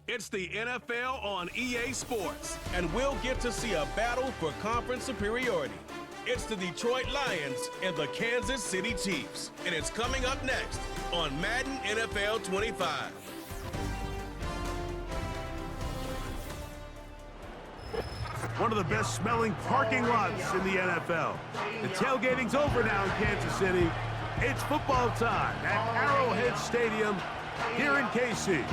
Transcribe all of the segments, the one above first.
It's the NFL on EA Sports, and we'll get to see a battle for conference superiority. It's the Detroit Lions and the Kansas City Chiefs, and it's coming up next on Madden NFL 25. One of the best smelling parking lots in the NFL. The tailgating's over now in Kansas City. It's football time at Arrowhead Stadium here in KC.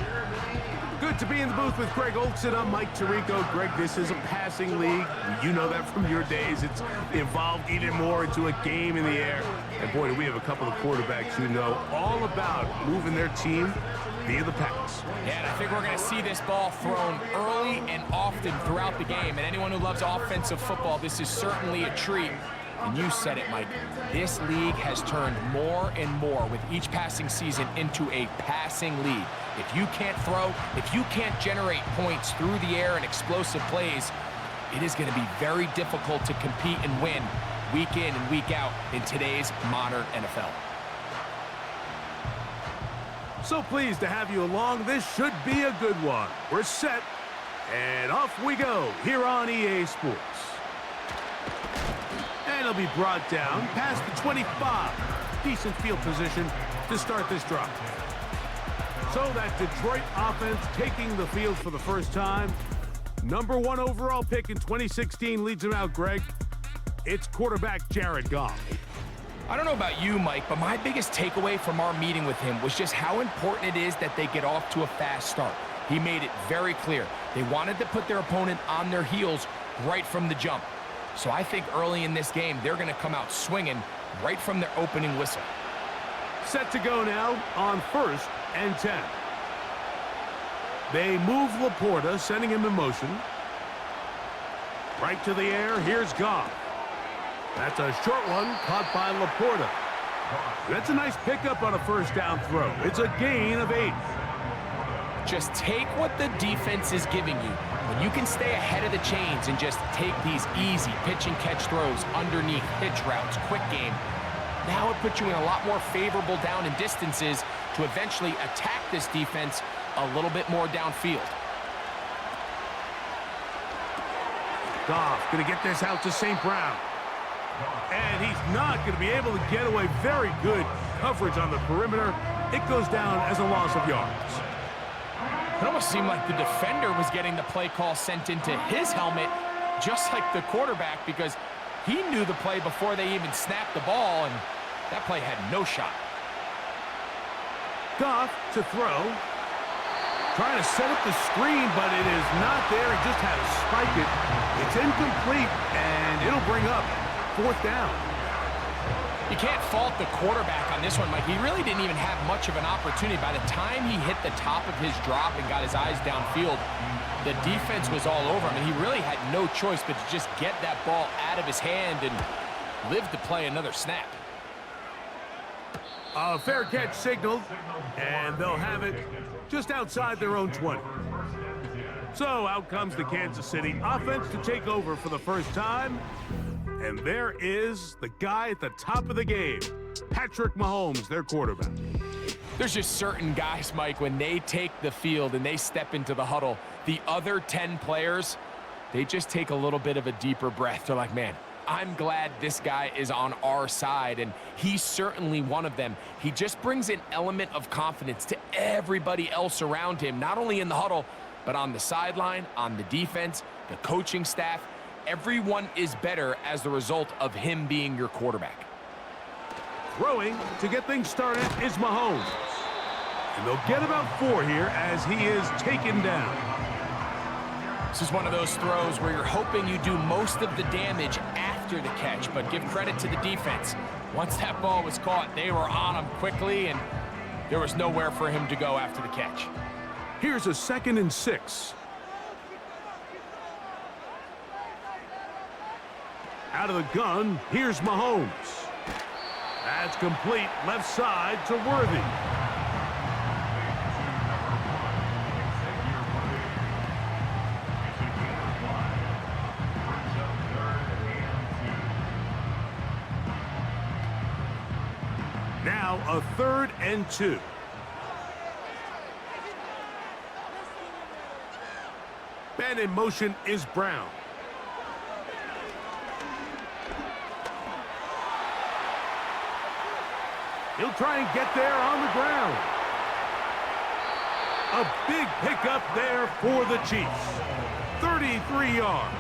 Good to be in the booth with Greg Olson. I'm Mike Tirico. Greg, this is a passing league. You know that from your days. It's evolved even more into a game in the air. And boy, do we have a couple of quarterbacks who know all about moving their team via the pass. Yeah, and I think we're going to see this ball thrown early and often throughout the game. And anyone who loves offensive football, this is certainly a treat. And you said it, Mike. This league has turned more and more with each passing season into a passing league. If you can't throw, if you can't generate points through the air and explosive plays, it is going to be very difficult to compete and win week in and week out in today's modern NFL. So pleased to have you along. This should be a good one. We're set, and off we go here on EA Sports. And it'll be brought down past the 25. Decent field position to start this drive. So that Detroit offense taking the field for the first time. #1 overall pick in 2016 leads him out, Greg. It's quarterback Jared Goff. I don't know about you, Mike, but my biggest takeaway from our meeting with him was just how important it is that they get off to a fast start. He made it very clear. They wanted to put their opponent on their heels right from the jump. So I think early in this game, they're going to come out swinging right from their opening whistle. Set to go now on 1st and 10. They move Laporta, sending him in motion. Right to the air, here's Goff. That's a short one, caught by Laporta. That's a nice pickup on a first down throw. It's a gain of 8. Just take what the defense is giving you. When you can stay ahead of the chains and just take these easy pitch and catch throws underneath hitch routes, quick game, now it puts you in a lot more favorable down and distances to eventually attack this defense a little bit more downfield. Goff going to get this out to St. Brown. And he's not going to be able to get away. Very good coverage on the perimeter. It goes down as a loss of yards. It almost seemed like the defender was getting the play call sent into his helmet, just like the quarterback, because he knew the play before they even snapped the ball, and that play had no shot. Goff to throw. Trying to set up the screen, but it is not there. He just had to spike it. It's incomplete, and it'll bring up 4th down. You can't fault the quarterback on this one, Mike. He really didn't even have much of an opportunity. By the time he hit the top of his drop and got his eyes downfield, the defense was all over him, and he really had no choice but to just get that ball out of his hand and live to play another snap. A fair catch signaled, and they'll have it just outside their own 20. So out comes the Kansas City offense to take over for the first time. And there is the guy at the top of the game, Patrick Mahomes, their quarterback. There's just certain guys, Mike, when they take the field and they step into the huddle, the other 10 players, they just take a little bit of a deeper breath. They're like, man, I'm glad this guy is on our side, and he's certainly one of them. He just brings an element of confidence to everybody else around him, not only in the huddle, but on the sideline, on the defense, the coaching staff. Everyone is better as the result of him being your quarterback. Throwing to get things started is Mahomes. And they'll get about 4 here as he is taken down. This is one of those throws where you're hoping you do most of the damage after the catch, but give credit to the defense. Once that ball was caught, they were on him quickly, and there was nowhere for him to go after the catch. Here's a 2nd and 6. Out of the gun, here's Mahomes. That's complete, left side to Worthy. Now a 3rd and 2. Man in motion is Brown. He'll try and get there on the ground. A big pickup there for the Chiefs. 33 yards.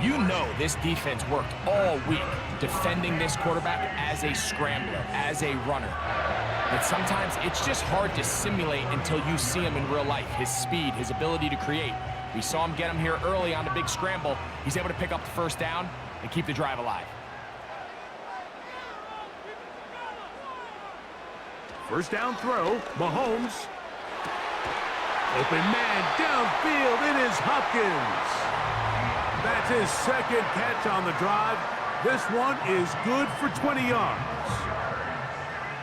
You know this defense worked all week defending this quarterback as a scrambler, as a runner. But sometimes it's just hard to simulate until you see him in real life. His speed, his ability to create. We saw him get him here early on the big scramble. He's able to pick up the first down and keep the drive alive. First down throw, Mahomes. Open man downfield, it is Hopkins. That's his second catch on the drive. This one is good for 20 yards.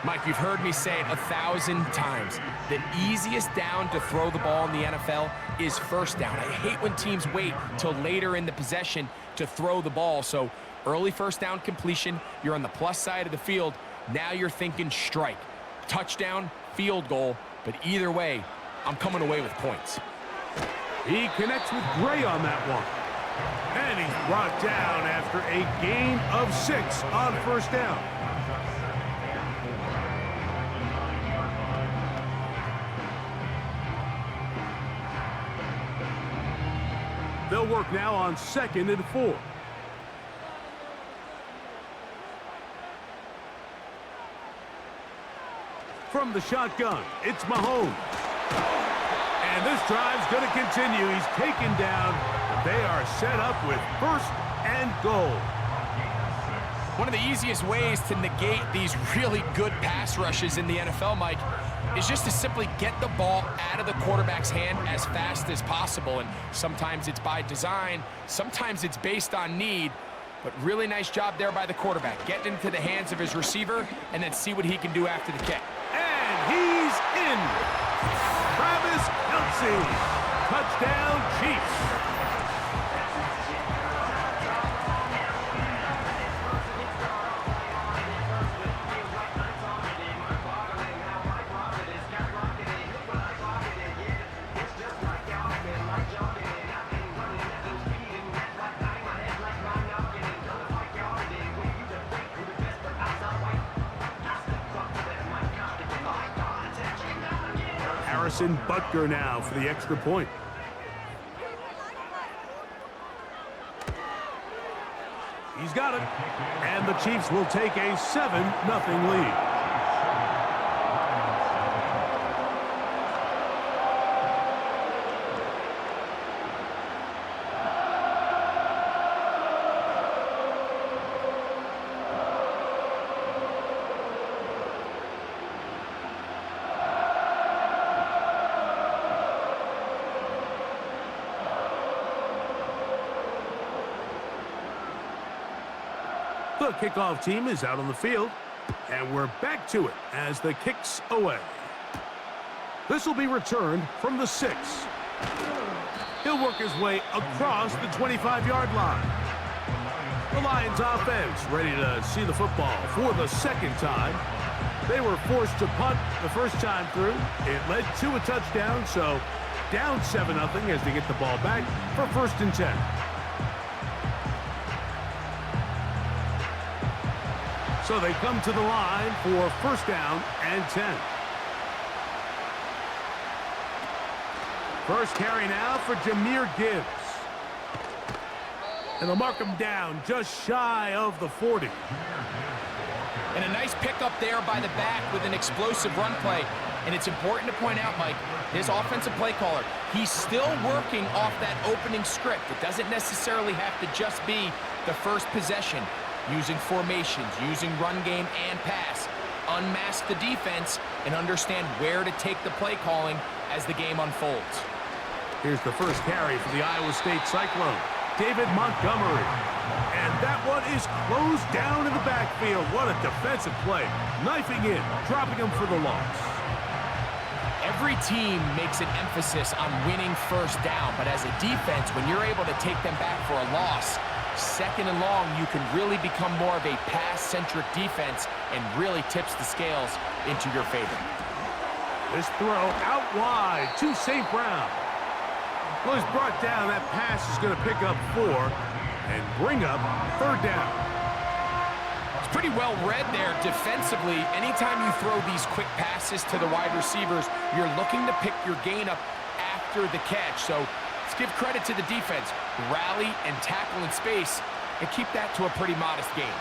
Mike, you've heard me say it 1,000 times. The easiest down to throw the ball in the NFL is first down. I hate when teams wait till later in the possession to throw the ball. So early first down completion, you're on the plus side of the field. Now you're thinking strike, touchdown, field goal. But either way, I'm coming away with points. He connects with Gray on that one. And he's brought down after a gain of 6 on first down. They'll work now on 2nd and 4. From the shotgun, it's Mahomes. And this drive's going to continue. He's taken down. They are set up with 1st and goal. One of the easiest ways to negate these really good pass rushes in the NFL, Mike, is just to simply get the ball out of the quarterback's hand as fast as possible. And sometimes it's by design, sometimes it's based on need. But really nice job there by the quarterback. Getting into the hands of his receiver and then see what he can do after the kick. And he's in. Travis Kelce. Touchdown, Chiefs. Butker now for the extra point. He's got it. And the Chiefs will take a 7-0 lead. The kickoff team is out on the field, and we're back to it as the kick's away. This will be returned from the 6. He'll work his way across the 25-yard line. The Lions offense ready to see the football for the 2nd time. They were forced to punt the first time through. It led to a touchdown, so down 7-0 as they get the ball back for 1st and 10. So they come to the line for 1st down and 10. First carry now for Jahmyr Gibbs. And they'll mark him down just shy of the 40. And a nice pickup there by the back with an explosive run play. And it's important to point out, Mike, this offensive play caller, he's still working off that opening script. It doesn't necessarily have to just be the first possession. Using formations, using run game and pass. Unmask the defense and understand where to take the play calling as the game unfolds. Here's the first carry for the Iowa State Cyclone, David Montgomery. And that one is closed down in the backfield. What a defensive play. Knifing in, dropping him for the loss. Every team makes an emphasis on winning first down, but as a defense, when you're able to take them back for a loss, 2nd and long, you can really become more of a pass-centric defense and really tips the scales into your favor. This throw out wide to St. Brown. Well, he's brought down. That pass is going to pick up 4 and bring up 3rd down. It's pretty well read there defensively. Anytime you throw these quick passes to the wide receivers, you're looking to pick your gain up after the catch. So let's give credit to the defense. Rally and tackle in space and keep that to a pretty modest gain.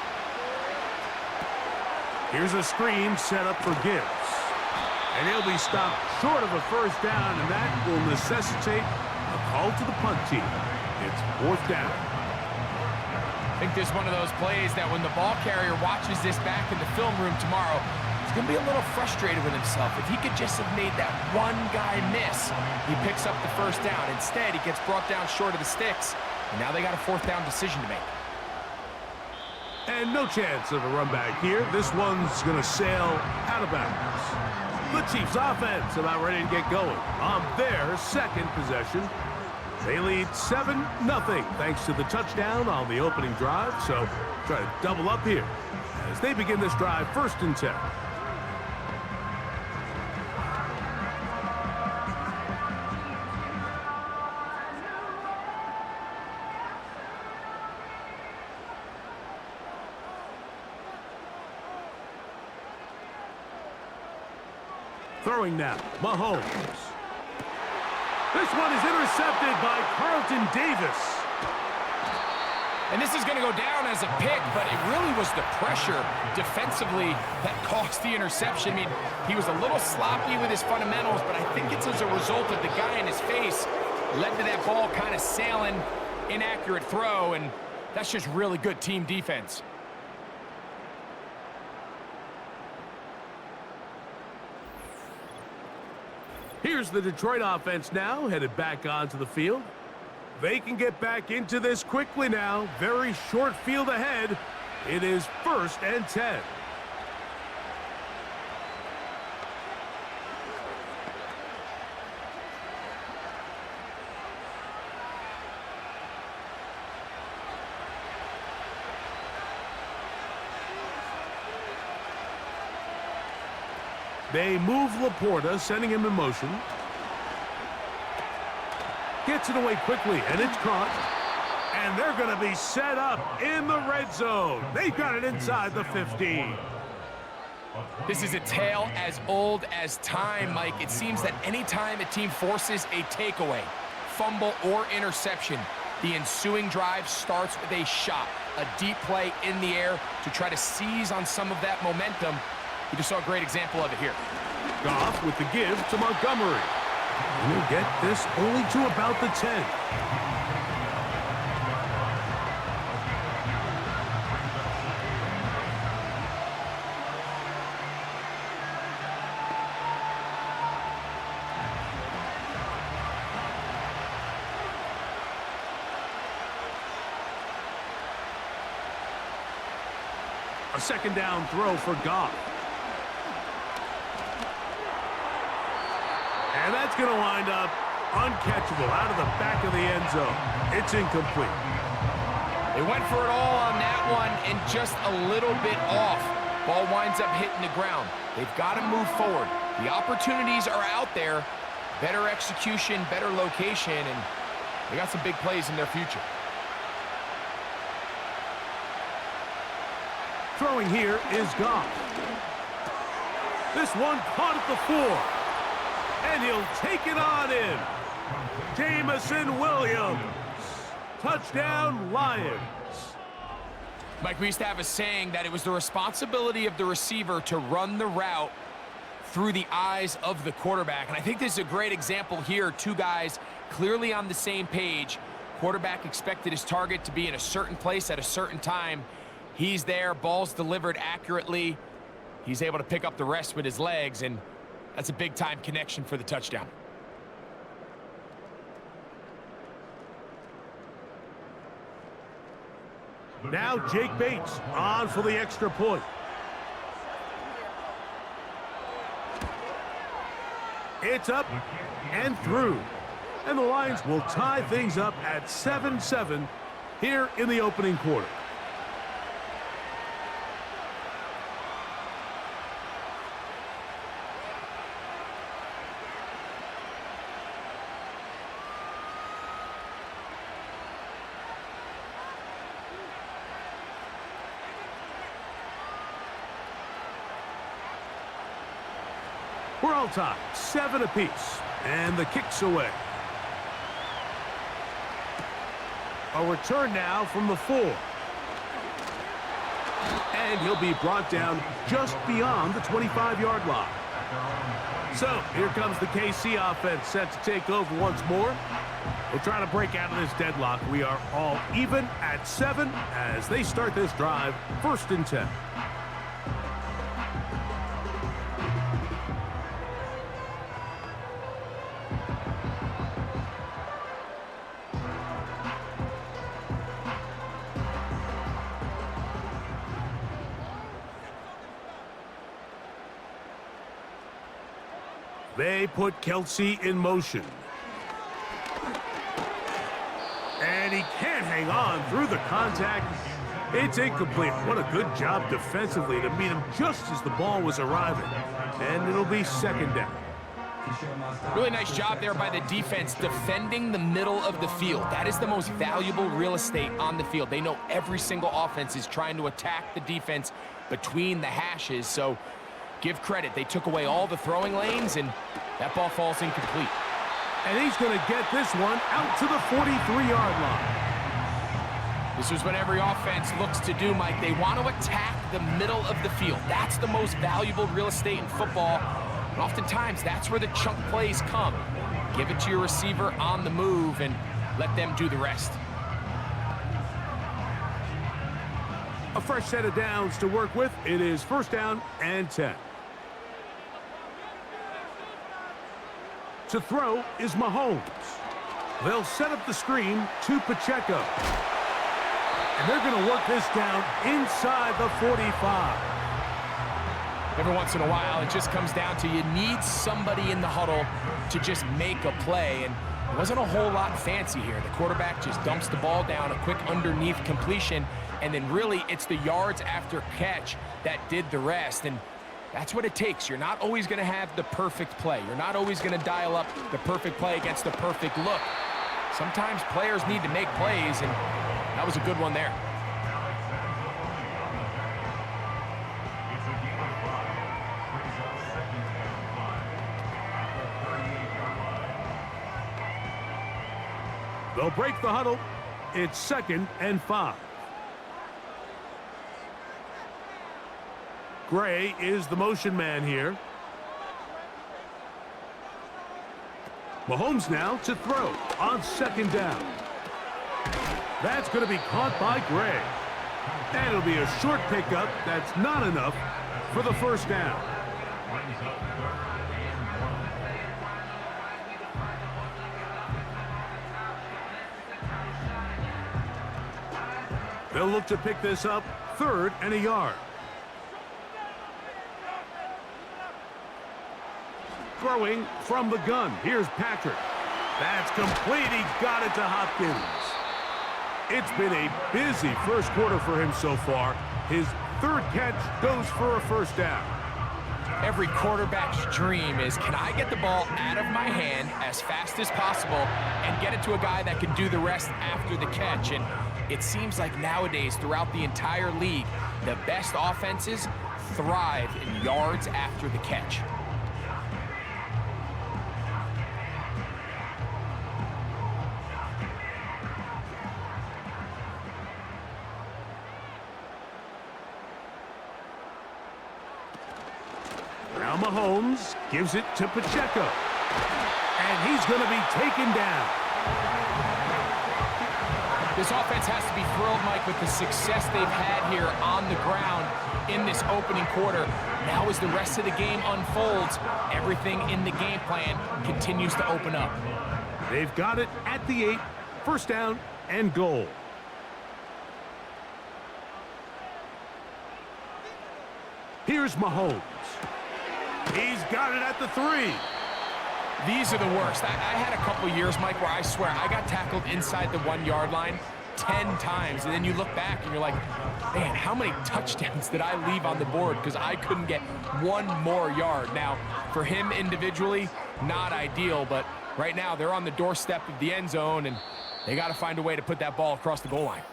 Here's a screen set up for Gibbs. And he'll be stopped short of a 1st down, and that will necessitate a call to the punt team. It's 4th down. I think this is one of those plays that when the ball carrier watches this back in the film room tomorrow, he's going to be a little frustrated with himself. If he could just have made that one guy miss, he picks up the 1st down. Instead, he gets brought down short of the sticks, and now they got a 4th down decision to make. And no chance of a run back here. This one's going to sail out of bounds. The Chiefs offense about ready to get going on their 2nd possession. They lead 7-0 thanks to the touchdown on the opening drive. So try to double up here as they begin this drive 1st and 10. Throwing now, Mahomes. This one is intercepted by Carlton Davis. And this is going to go down as a pick, but it really was the pressure defensively that caused the interception. I mean, he was a little sloppy with his fundamentals, but I think it's as a result of the guy in his face led to that ball kind of sailing, inaccurate throw, and that's just really good team defense. Here's the Detroit offense now, headed back onto the field. They can get back into this quickly now. Very short field ahead. It is 1st and 10. They move Laporta, sending him in motion. Gets it away quickly, and it's caught. And they're going to be set up in the red zone. They've got it inside the 15. This is a tale as old as time, Mike. It seems that anytime a team forces a takeaway, fumble, or interception, the ensuing drive starts with a shot, a deep play in the air to try to seize on some of that momentum. We just saw a great example of it here. Goff with the give to Montgomery. And he'll get this only to about the 10. A 2nd down throw for Goff. And that's going to wind up uncatchable out of the back of the end zone. It's incomplete. They went for it all on that one and just a little bit off. Ball winds up hitting the ground. They've got to move forward. The opportunities are out there. Better execution, better location, and they got some big plays in their future. Throwing here is Goff. This one caught at the 4. And he'll take it on in. Jamison Williams. Touchdown, Lions. Mike, we used to have a saying that it was the responsibility of the receiver to run the route through the eyes of the quarterback. And I think this is a great example here. 2 guys clearly on the same page. Quarterback expected his target to be in a certain place at a certain time. He's there, ball's delivered accurately. He's able to pick up the rest with his legs, and that's a big-time connection for the touchdown. Now Jake Bates on for the extra point. It's up and through. And the Lions will tie things up at 7-7 here in the opening quarter. We're all tied, 7 apiece, and the kick's away. A return now from the 4. And he'll be brought down just beyond the 25-yard line. So here comes the KC offense set to take over once more. We'll try to break out of this deadlock. We are all even at 7 as they start this drive, 1st and 10. They put Kelsey in motion. And he can't hang on through the contact. It's incomplete. What a good job defensively to meet him just as the ball was arriving. And it'll be 2nd down. Really nice job there by the defense defending the middle of the field. That is the most valuable real estate on the field. They know every single offense is trying to attack the defense between the hashes. So give credit. They took away all the throwing lanes, and that ball falls incomplete. And he's going to get this one out to the 43-yard line. This is what every offense looks to do, Mike. They want to attack the middle of the field. That's the most valuable real estate in football. And oftentimes, that's where the chunk plays come. Give it to your receiver on the move and let them do the rest. A fresh set of downs to work with. It is 1st down and 10. To throw is Mahomes. They'll set up the screen to Pacheco. And they're going to work this down inside the 45. Every once in a while, it just comes down to you need somebody in the huddle to just make a play. And it wasn't a whole lot fancy here. The quarterback just dumps the ball down, a quick underneath completion, and then really it's the yards after catch that did the rest. And that's what it takes. You're not always going to have the perfect play. You're not always going to dial up the perfect play against the perfect look. Sometimes players need to make plays, and that was a good one there. They'll break the huddle. It's 2nd and 5. Gray is the motion man here. Mahomes now to throw on 2nd down. That's going to be caught by Gray. And it'll be a short pickup. That's not enough for the 1st down. They'll look to pick this up 3rd and a yard. Throwing from the gun. Here's Patrick. That's complete. He got it to Hopkins. It's been a busy 1st quarter for him so far. His 3rd catch goes for a 1st down. Every quarterback's dream is, can I get the ball out of my hand as fast as possible and get it to a guy that can do the rest after the catch? And it seems like nowadays throughout the entire league, the best offenses thrive in yards after the catch. Now Mahomes gives it to Pacheco. And he's going to be taken down. This offense has to be thrilled, Mike, with the success they've had here on the ground in this opening quarter. Now as the rest of the game unfolds, everything in the game plan continues to open up. They've got it at the 8, 1st down and goal. Here's Mahomes. He's got it at the 3. These are the worst. I had a couple years, Mike, where I swear I got tackled inside the 1-yard line 10 times. And then you look back and you're like, man, how many touchdowns did I leave on the board because I couldn't get one more yard? Now, for him individually, not ideal, but right now they're on the doorstep of the end zone, and they got to find a way to put that ball across the goal line.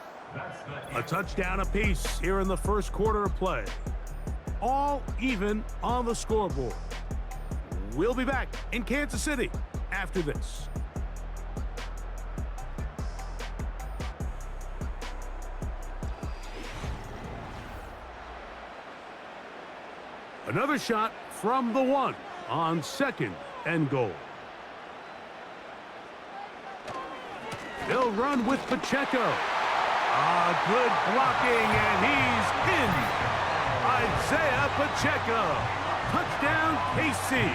A touchdown apiece here in the 1st quarter of play. All even on the scoreboard. We'll be back in Kansas City after this. Another shot from the 1 on 2nd and goal. They'll run with Pacheco. Good blocking, and he's in. Isaiah Pacheco. Touchdown, KC.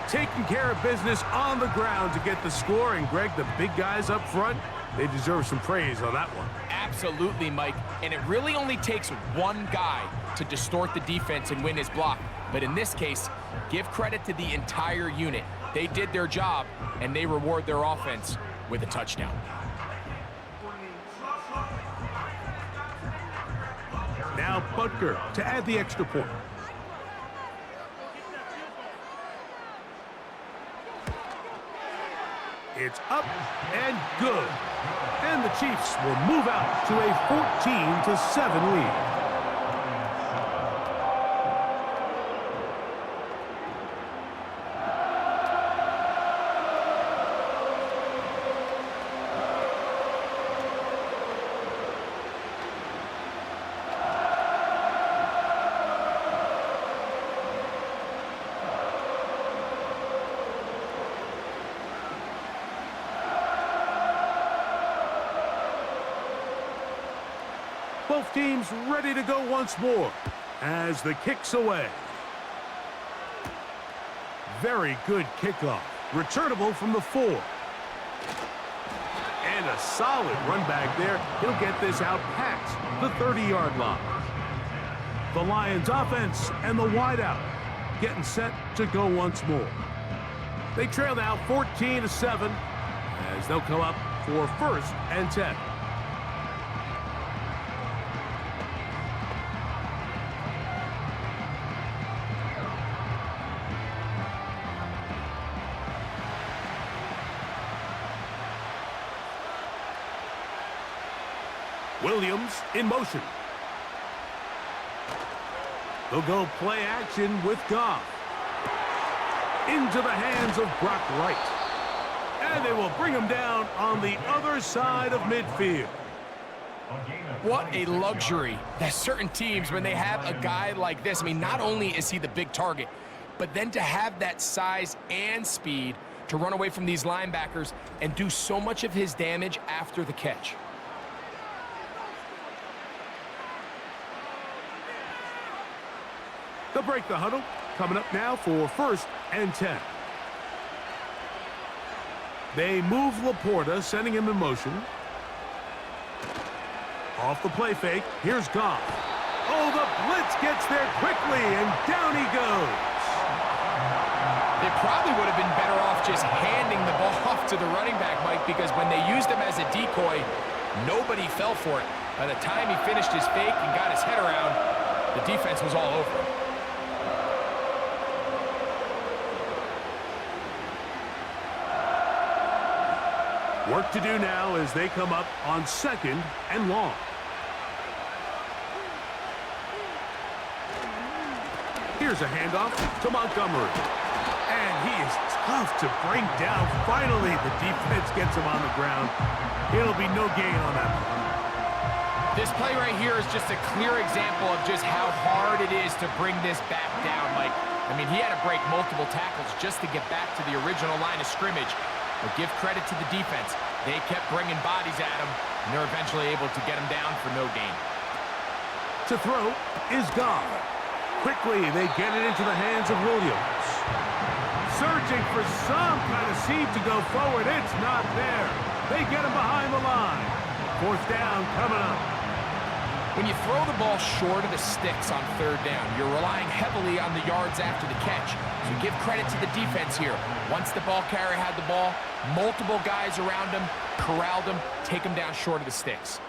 Taking care of business on the ground to get the score. And, Greg, the big guys up front, they deserve some praise on that one. Absolutely, Mike. And it really only takes one guy to distort the defense and win his block. But in this case, give credit to the entire unit. They did their job, and they reward their offense with a touchdown. Now Butker to add the extra point. It's up and good. And the Chiefs will move out to a 14-7 lead. Both teams ready to go once more as the kick's away. Very good kickoff. Returnable from the 4. And a solid run back there. He'll get this out past the 30-yard line. The Lions offense and the wideout getting set to go once more. They trail now 14-7 as they'll come up for 1st and 10. Williams in motion. They'll go play action with Goff. Into the hands of Brock Wright. And they will bring him down on the other side of midfield. What a luxury that certain teams, when they have a guy like this, I mean, not only is he the big target, but then to have that size and speed to run away from these linebackers and do so much of his damage after the catch. They'll break the huddle. Coming up now for 1st and 10. They move Laporta, sending him in motion. Off the play fake. Here's Goff. Oh, the blitz gets there quickly, and down he goes. They probably would have been better off just handing the ball off to the running back, Mike, because when they used him as a decoy, nobody fell for it. By the time he finished his fake and got his head around, the defense was all over him. Work to do now as they come up on 2nd and long. Here's a handoff to Montgomery. And he is tough to bring down. Finally, the defense gets him on the ground. It'll be no gain on that one. This play right here is just a clear example of just how hard it is to bring this back down, Mike. I mean, he had to break multiple tackles just to get back to the original line of scrimmage. But give credit to the defense. They kept bringing bodies at him, and they're eventually able to get him down for no gain. To throw is Goff. Quickly, they get it into the hands of Williams. Searching for some kind of seam to go forward. It's not there. They get him behind the line. 4th down coming up. When you throw the ball short of the sticks on 3rd down, you're relying heavily on the yards after the catch. So give credit to the defense here. Once the ball carrier had the ball, multiple guys around him, corralled him, take him down short of the sticks.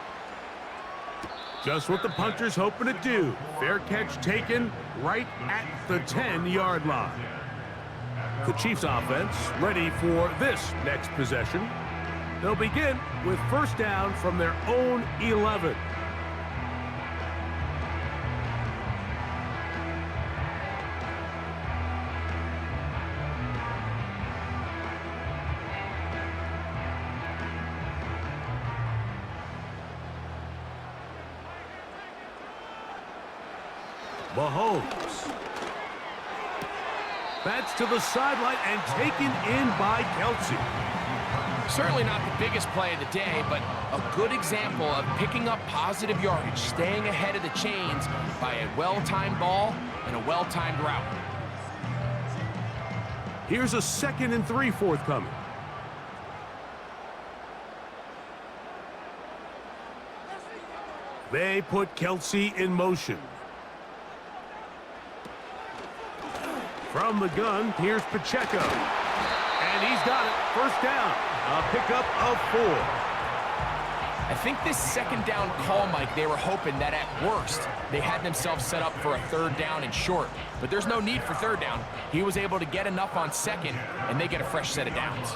Just what the punter's hoping to do. Fair catch taken right at the 10-yard line. The Chiefs offense ready for this next possession. They'll begin with 1st down from their own 11. Mahomes. That's to the sideline and taken in by Kelsey. Certainly not the biggest play of the day, but a good example of picking up positive yardage, staying ahead of the chains by a well-timed ball and a well-timed route. Here's a 2nd and 3 forthcoming. They put Kelsey in motion. From the gun, here's Pacheco. And he's got it. First down. A pickup of 4. I think this 2nd down call, Mike, they were hoping that at worst they had themselves set up for a 3rd down and short. But there's no need for 3rd down. He was able to get enough on 2nd, and they get a fresh set of downs.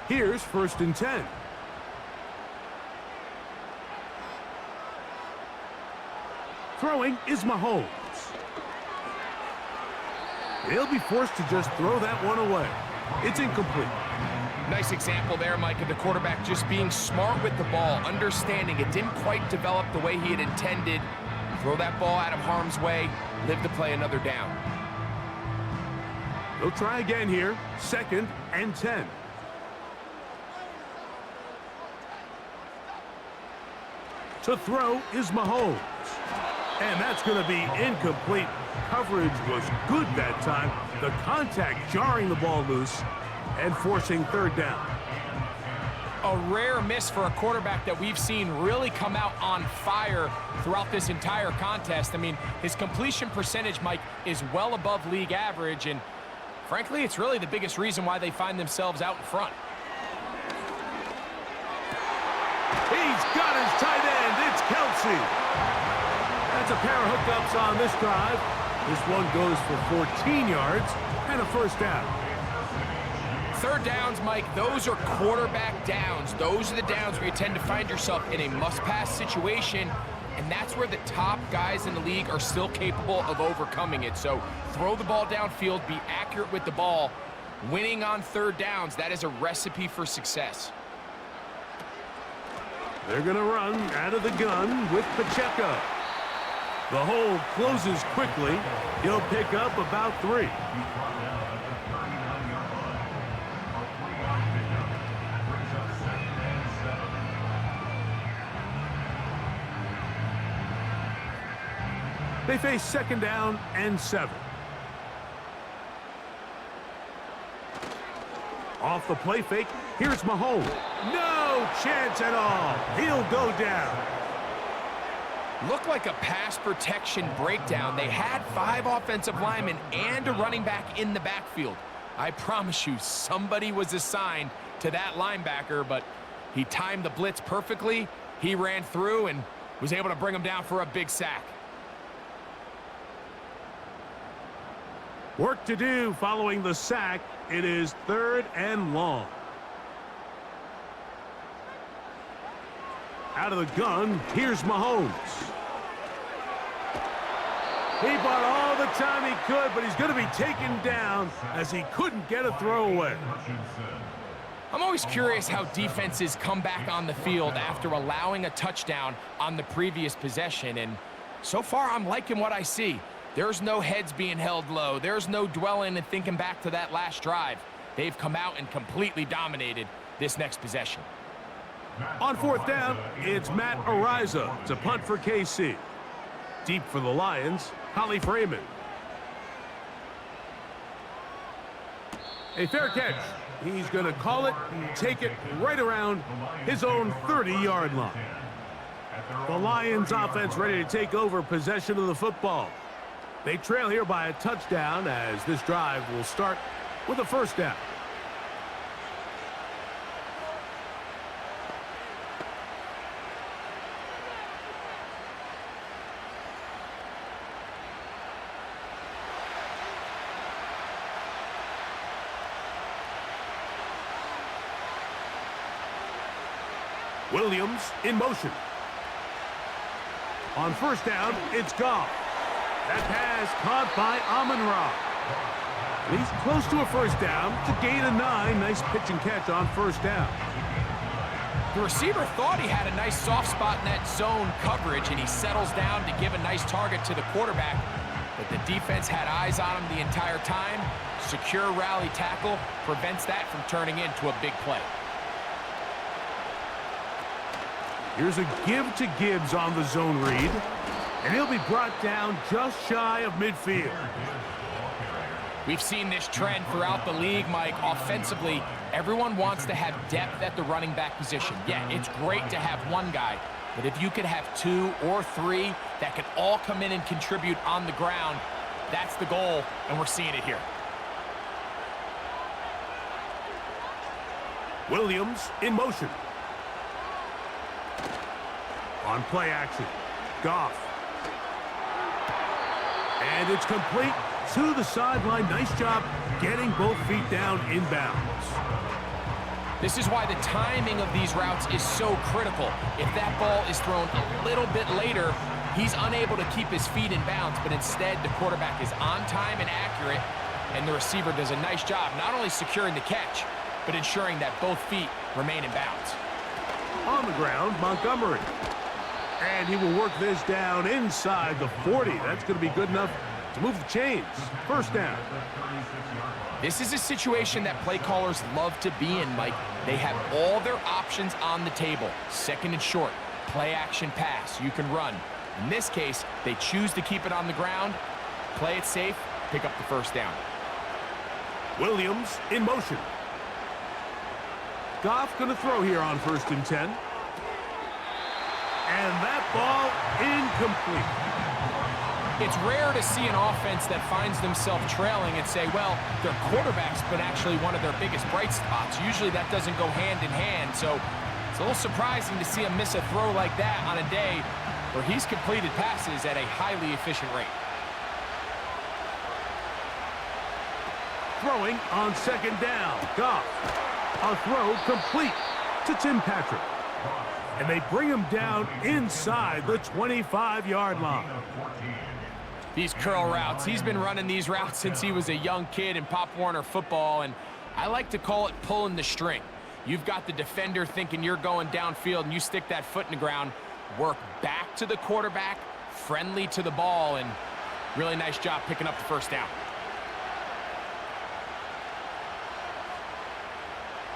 Here's 1st and 10. Throwing is Mahomes. He'll be forced to just throw that one away. It's incomplete. Nice example there, Mike, of the quarterback just being smart with the ball, understanding it didn't quite develop the way he had intended. Throw that ball out of harm's way, live to play another down. They'll try again here. 2nd and 10. To throw is Mahomes. And that's going to be incomplete. Coverage was good that time. The contact jarring the ball loose and forcing 3rd down. A rare miss for a quarterback that we've seen really come out on fire throughout this entire contest. I mean, his completion percentage, Mike, is well above league average, and frankly, it's really the biggest reason why they find themselves out in front. He's got his tight end. It's Kelsey. That's a pair of hookups on this drive. This one goes for 14 yards and a 1st down. 3rd downs, Mike, those are quarterback downs. Those are the downs where you tend to find yourself in a must-pass situation, and that's where the top guys in the league are still capable of overcoming it. So throw the ball downfield, be accurate with the ball. Winning on 3rd downs, that is a recipe for success. They're going to run out of the gun with Pacheco. The hole closes quickly. He'll pick up about 3. They face 2nd down and 7. Off the play fake, here's Mahomes. No chance at all. He'll go down. Looked like a pass protection breakdown. They had 5 offensive linemen and a running back in the backfield. I promise you, somebody was assigned to that linebacker, but he timed the blitz perfectly. He ran through and was able to bring him down for a big sack. Work to do following the sack. It is 3rd and long. Out of the gun, here's Mahomes. He bought all the time he could, but he's going to be taken down as he couldn't get a throwaway. I'm always curious how defenses come back on the field after allowing a touchdown on the previous possession, and so far I'm liking what I see. There's no heads being held low. There's no dwelling and thinking back to that last drive. They've come out and completely dominated this next possession. On 4th down, it's Matt Ariza to punt for KC. Deep for the Lions, Holly Freeman. A fair catch. He's going to call it and take it right around his own 30-yard line. The Lions offense ready to take over possession of the football. They trail here by a touchdown as this drive will start with a 1st down. Williams in motion. On 1st down, it's Goff. That pass caught by Amon-Ra. He's close to a 1st down. It's a gain of 9. Nice pitch and catch on 1st down. The receiver thought he had a nice soft spot in that zone coverage, and he settles down to give a nice target to the quarterback. but the defense had eyes on him the entire time. Secure rally tackle prevents that from turning into a big play. Here's a give to Gibbs on the zone read, and he'll be brought down just shy of midfield. We've seen this trend throughout the league, Mike. Offensively, everyone wants to have depth at the running back position. Yeah, it's great to have one guy, but if you could have 2 or 3 that can all come in and contribute on the ground, that's the goal, and we're seeing it here. Williams in motion. On play action, Goff. And it's complete to the sideline. Nice job getting both feet down inbounds. This is why the timing of these routes is so critical. If that ball is thrown a little bit later, he's unable to keep his feet in bounds, but instead the quarterback is on time and accurate, and the receiver does a nice job not only securing the catch, but ensuring that both feet remain in bounds. On the ground, Montgomery. And he will work this down inside the 40. That's going to be good enough to move the chains. First down. This is a situation that play callers love to be in, Mike. They have all their options on the table. Second and short, play action pass. You can run. In this case, they choose to keep it on the ground, play it safe, pick up the first down. Williams in motion. Goff going to throw here on 1st and 10. And that ball incomplete. It's rare to see an offense that finds themselves trailing and say, well, their quarterback's been actually one of their biggest bright spots. Usually that doesn't go hand in hand, so it's a little surprising to see him miss a throw like that on a day where he's completed passes at a highly efficient rate. Throwing on 2nd down. Goff. A throw complete to Tim Patrick. And they bring him down inside the 25-yard line. These curl routes, he's been running these routes since he was a young kid in Pop Warner football, and I like to call it pulling the string. You've got the defender thinking you're going downfield, and you stick that foot in the ground, work back to the quarterback, friendly to the ball, and really nice job picking up the first down.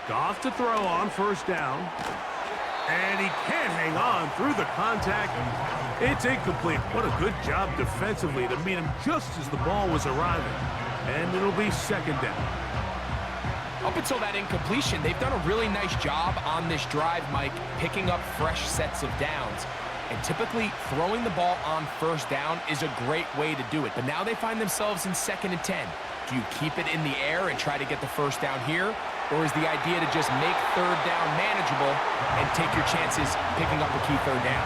Goff to throw on 1st down. And he can't hang on through the contact. It's incomplete. What a good job defensively to meet him just as the ball was arriving. And it'll be 2nd down. Up until that incompletion, they've done a really nice job on this drive, Mike, picking up fresh sets of downs. And typically, throwing the ball on 1st down is a great way to do it. But now they find themselves in 2nd and 10. Do you keep it in the air and try to get the first down here? Or is the idea to just make 3rd down manageable and take your chances picking up a key 3rd down?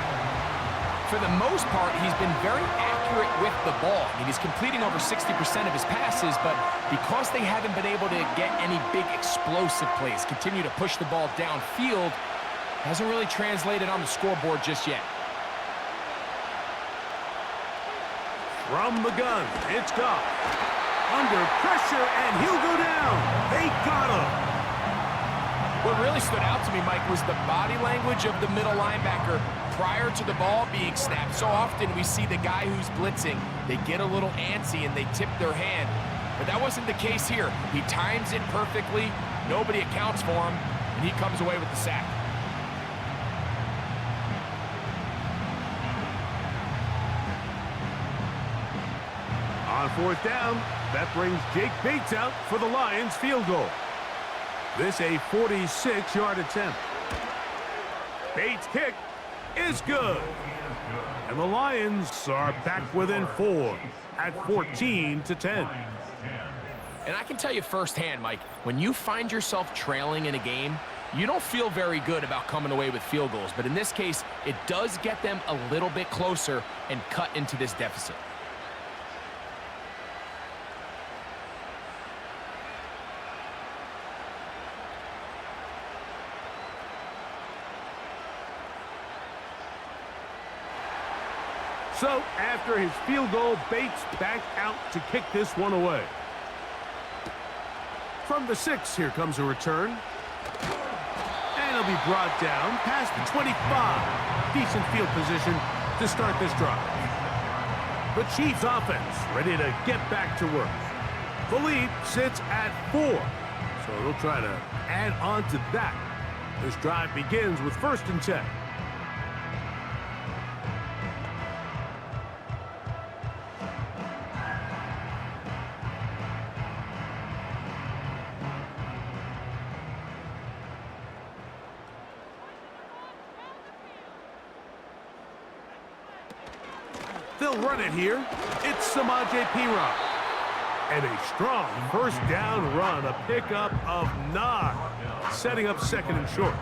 For the most part, he's been very accurate with the ball. I mean, he's completing over 60% of his passes, but because they haven't been able to get any big explosive plays, continue to push the ball downfield, hasn't really translated on the scoreboard just yet. From the gun, it's Goff. Under pressure, and he'll go down. They got him. What really stood out to me, Mike, was the body language of the middle linebacker prior to the ball being snapped. So often we see the guy who's blitzing, they get a little antsy and they tip their hand. But that wasn't the case here. He times it perfectly, nobody accounts for him, and he comes away with the sack. On 4th down, that brings Jake Bates out for the Lions field goal. This a 46-yard attempt. Bates' kick is good. And the Lions are back within 4 at 14-10. And I can tell you firsthand, Mike, when you find yourself trailing in a game, you don't feel very good about coming away with field goals. But in this case, it does get them a little bit closer and cut into this deficit. So, after his field goal, Bates back out to kick this one away. From the 6, here comes a return. And he'll be brought down past the 25. Decent field position to start this drive. The Chiefs offense ready to get back to work. The lead sits at 4, so they'll try to add on to that. This drive begins with 1st and 10. They'll run it here. It's Samaje Perine. And a strong 1st down run, a pickup of 9, setting up 2nd and short.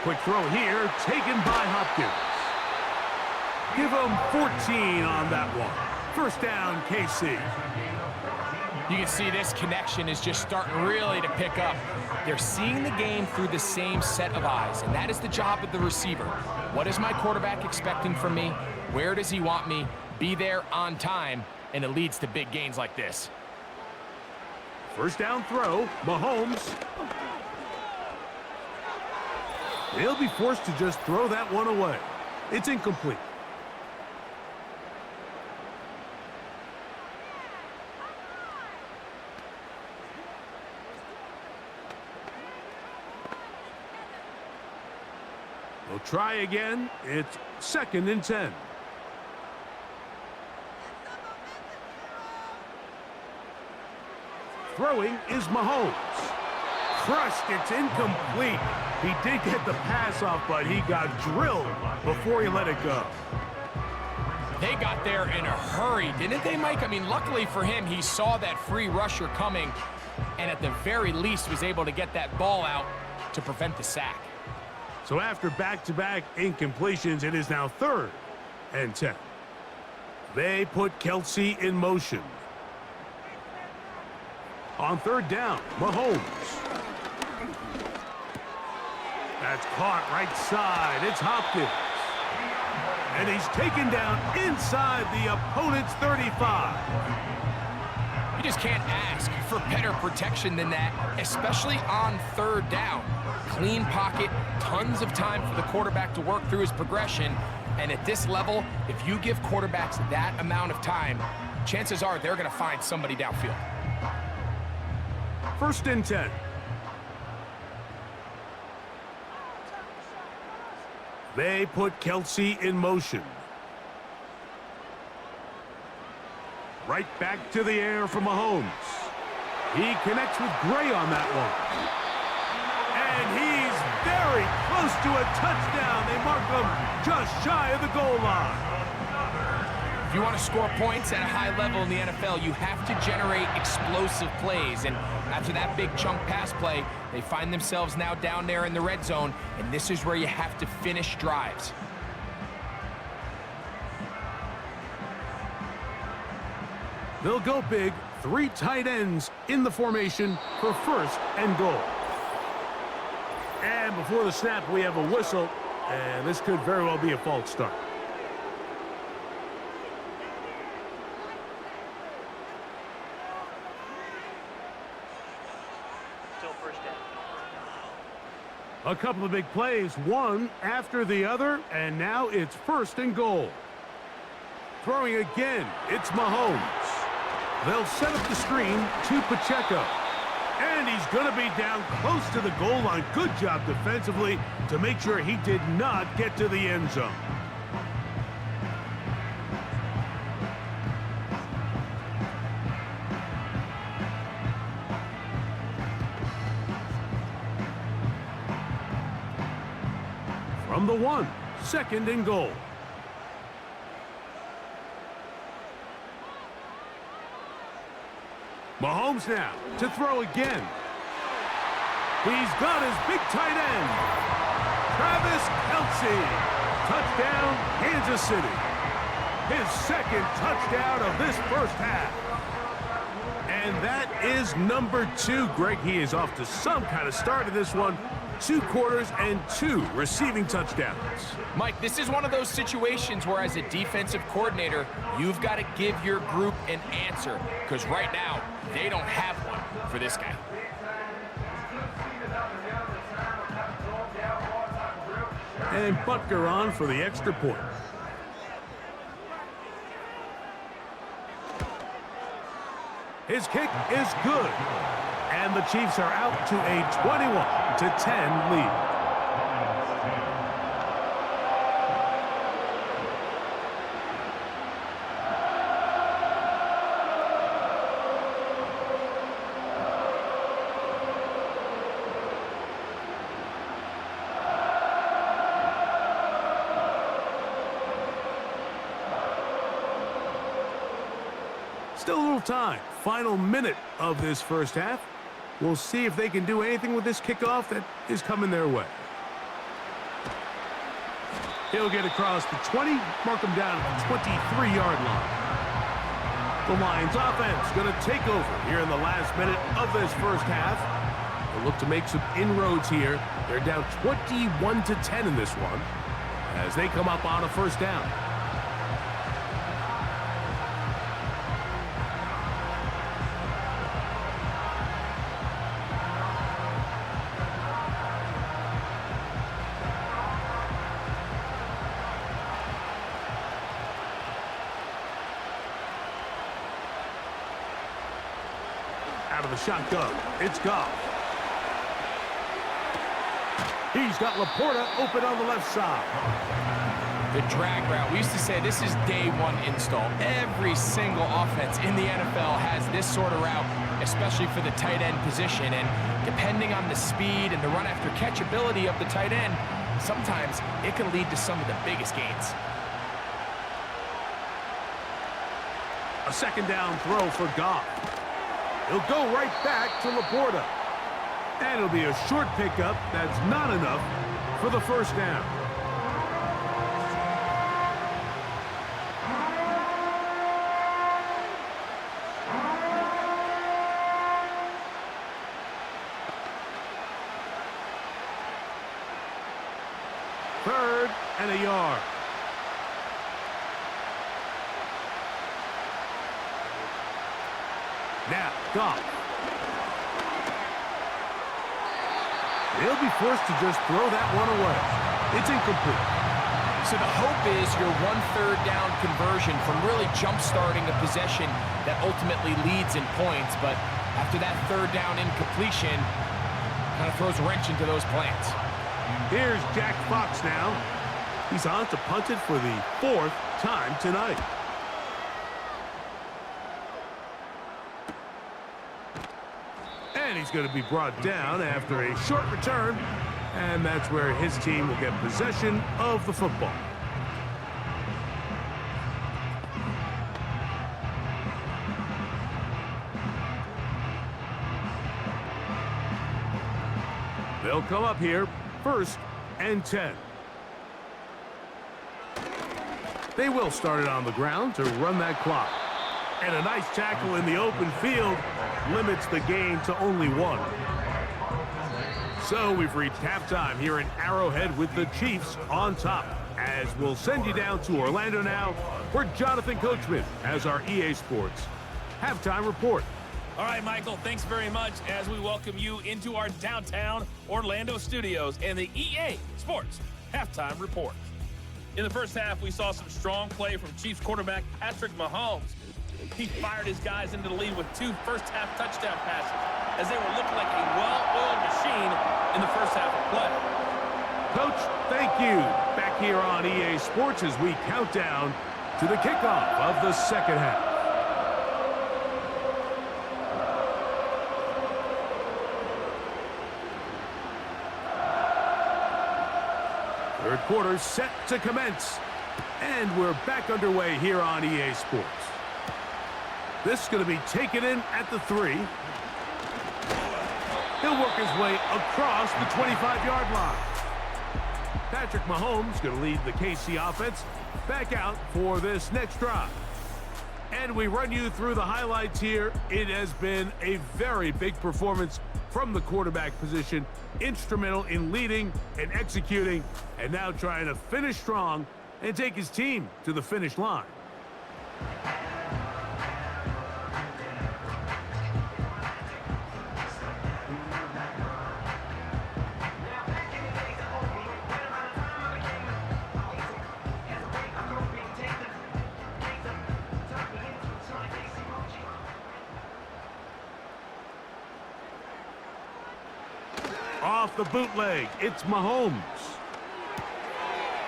Quick throw here, taken by Hopkins. Give him 14 on that one. 1st down, KC. You can see this connection is just starting really to pick up. They're seeing the game through the same set of eyes, and that is the job of the receiver. What is my quarterback expecting from me? Where does he want me? Be there on time, and it leads to big gains like this. 1st down throw, Mahomes. They'll be forced to just throw that one away. It's incomplete. They'll try again. It's 2nd and 10. Throwing is Mahomes. Crushed. It's incomplete. He did get the pass off, but he got drilled before he let it go. They got there in a hurry, didn't they, Mike? I mean, luckily for him, he saw that free rusher coming and at the very least was able to get that ball out to prevent the sack. So after back-to-back incompletions, it is now 3rd and 10. They put Kelsey in motion. On 3rd down, Mahomes. That's caught right side. It's Hopkins. And he's taken down inside the opponent's 35. You just can't ask for better protection than that, especially on 3rd down. Clean pocket, tons of time for the quarterback to work through his progression. And at this level, if you give quarterbacks that amount of time, chances are they're going to find somebody downfield. 1st and 10. They put Kelsey in motion. Right back to the air for Mahomes. He connects with Gray on that one. And he's very close to a touchdown. They mark him just shy of the goal line. If you want to score points at a high level in the NFL, you have to generate explosive plays. And after that big chunk pass play, they find themselves now down there in the red zone, and this is where you have to finish drives. They'll go big, 3 tight ends in the formation for 1st and goal. And before the snap, we have a whistle, and this could very well be a false start. A couple of big plays, one after the other, and now it's 1st and goal. Throwing again, it's Mahomes. They'll set up the screen to Pacheco. And he's going to be down close to the goal line. Good job defensively to make sure he did not get to the end zone. From the 1, 2nd and goal. Mahomes now to throw again. He's got his big tight end. Travis Kelce. Touchdown, Kansas City. His 2nd touchdown of this 1st half. And that is number 2. Greg, he is off to some kind of start in this one. 2 quarters and 2 receiving touchdowns. Mike, this is one of those situations where as a defensive coordinator, you've got to give your group an answer, because right now, they don't have one for this guy. And Butker on for the extra point. His kick is good. And the Chiefs are out to a 21-10 lead. Still a little time. Final minute of this first half. We'll see if they can do anything with this kickoff that is coming their way. He'll get across the 20, mark him down at the 23-yard line. The Lions offense going to take over here in the last minute of this first half. They'll look to make some inroads here. They're down 21-10 in this one as they come up on a first down. Out of the shotgun, it's Goff. He's got Laporta open on the left side. The drag route, we used to say this is day one install. Every single offense in the NFL has this sort of route, especially for the tight end position. And depending on the speed and the run after catch ability of the tight end, sometimes it can lead to some of the biggest gains. A second down throw for Goff. He'll go right back to Laporta. And it'll be a short pickup that's not enough for the first down. Third and a yard. Now, Goff. He'll be forced to just throw that one away. It's incomplete. So the hope is your 1/3 down conversion from really jump-starting a possession that ultimately leads in points, but after that 3rd down incompletion, kind of throws a wrench into those plans. Here's Jack Fox now. He's on to punt it for the 4th time tonight. And he's going to be brought down after a short return, and that's where his team will get possession of the football. They'll come up here, 1st and 10. They will start it on the ground to run that clock. And a nice tackle in the open field limits the gain to only 1. So we've reached halftime here in Arrowhead with the Chiefs on top. As we'll send you down to Orlando now, where Jonathan Coachman has our EA Sports halftime report. All right, Michael, thanks very much as we welcome you into our downtown Orlando studios and the EA Sports halftime report. In the first half, we saw some strong play from Chiefs quarterback Patrick Mahomes. He fired his guys into the lead with 2 first-half touchdown passes as they were looking like a well-oiled machine in the first half of play. Coach, thank you. Back here on EA Sports as we count down to the kickoff of the second half. Third quarter set to commence. And we're back underway here on EA Sports. This is going to be taken in at the 3. He'll work his way across the 25-yard line. Patrick Mahomes going to lead the KC offense back out for this next drive. And we run you through the highlights here. It has been a very big performance from the quarterback position, instrumental in leading and executing, and now trying to finish strong and take his team to the finish line. Off the bootleg, it's Mahomes.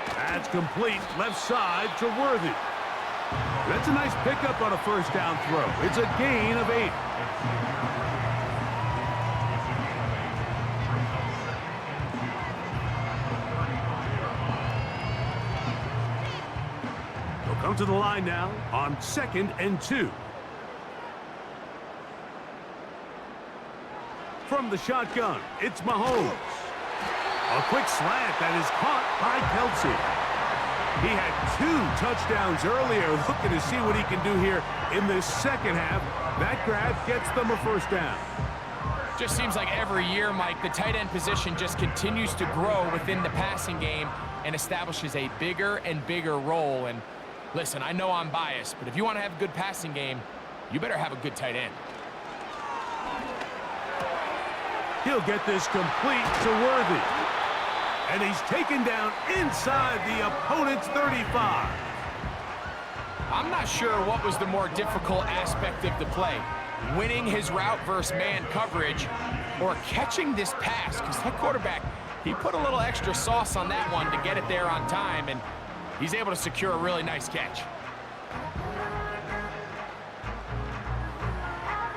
That's complete, left side to Worthy. That's a nice pickup on a first down throw. It's a gain of 8. They'll come to the line now on 2nd and 2. From the shotgun, it's Mahomes. A quick slant that is caught by Kelsey. He had 2 touchdowns earlier, looking to see what he can do here in this second half. That grab gets them a first down. Just seems like every year, Mike, the tight end position just continues to grow within the passing game and establishes a bigger and bigger role. And listen, I know I'm biased, but if you want to have a good passing game, you better have a good tight end. He'll get this complete to Worthy. And he's taken down inside the opponent's 35. I'm not sure what was the more difficult aspect of the play. Winning his route versus man coverage or catching this pass, because that quarterback, he put a little extra sauce on that one to get it there on time, and he's able to secure a really nice catch.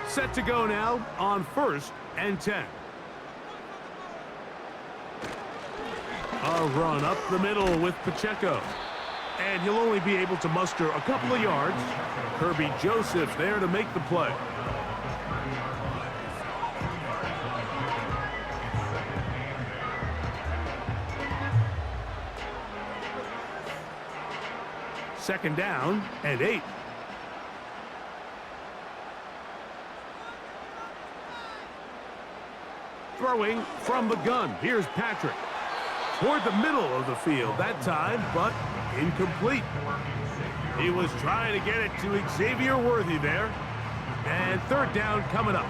Set to go now on 1st and 10. A run up the middle with Pacheco. And he'll only be able to muster a couple of yards. Kirby Joseph there to make the play. Second down and 8. Throwing from the gun. Here's Patrick. Toward the middle of the field that time, but incomplete. He was trying to get it to Xavier Worthy there. And 3rd down coming up.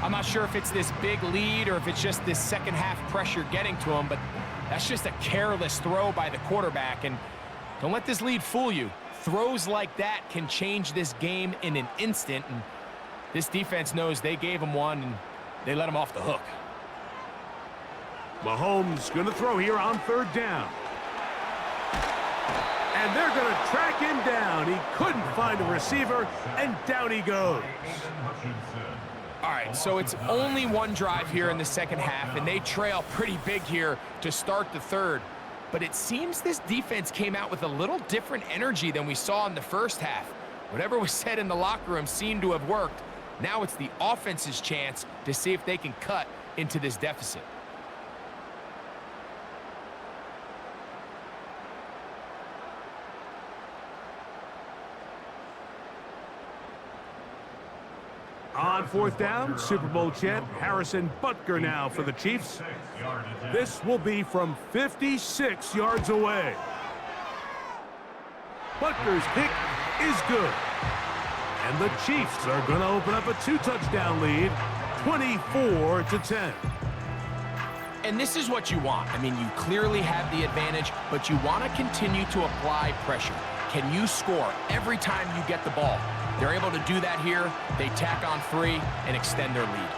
I'm not sure if it's this big lead or if it's just this second half pressure getting to him, but that's just a careless throw by the quarterback. And don't let this lead fool you. Throws like that can change this game in an instant. And this defense knows they gave him one and they let him off the hook. Mahomes going to throw here on 3rd down. And they're going to track him down. He couldn't find a receiver, and down he goes. All right, so it's only one drive here in the second half, and they trail pretty big here to start the 3rd. But it seems this defense came out with a little different energy than we saw in the first half. Whatever was said in the locker room seemed to have worked. Now it's the offense's chance to see if they can cut into this deficit. On 4th down, Super Bowl champ Harrison Butker now for the Chiefs. This will be from 56 yards away. Butker's kick is good. And the Chiefs are going to open up a 2-touchdown lead, 24-10. And this is what you want. I mean, you clearly have the advantage, but you want to continue to apply pressure. Can you score every time you get the ball? They're able to do that here. They tack on 3 and extend their lead.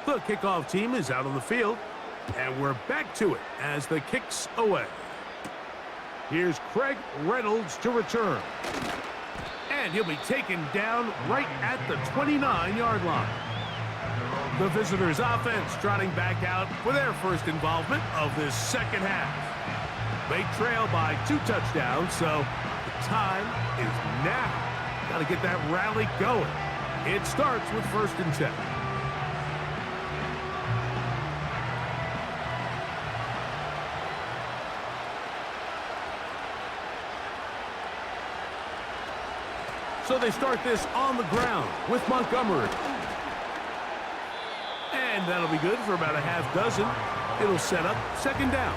The kickoff team is out on the field, and we're back to it as the kick's away. Here's Craig Reynolds to return. And he'll be taken down right at the 29-yard line. The visitors' offense trotting back out for their first involvement of this second half. They trail by 2 touchdowns, so the time is now. Got to get that rally going. It starts with 1st and 10. So they start this on the ground with Montgomery. And that'll be good for about a half dozen. It'll set up second down.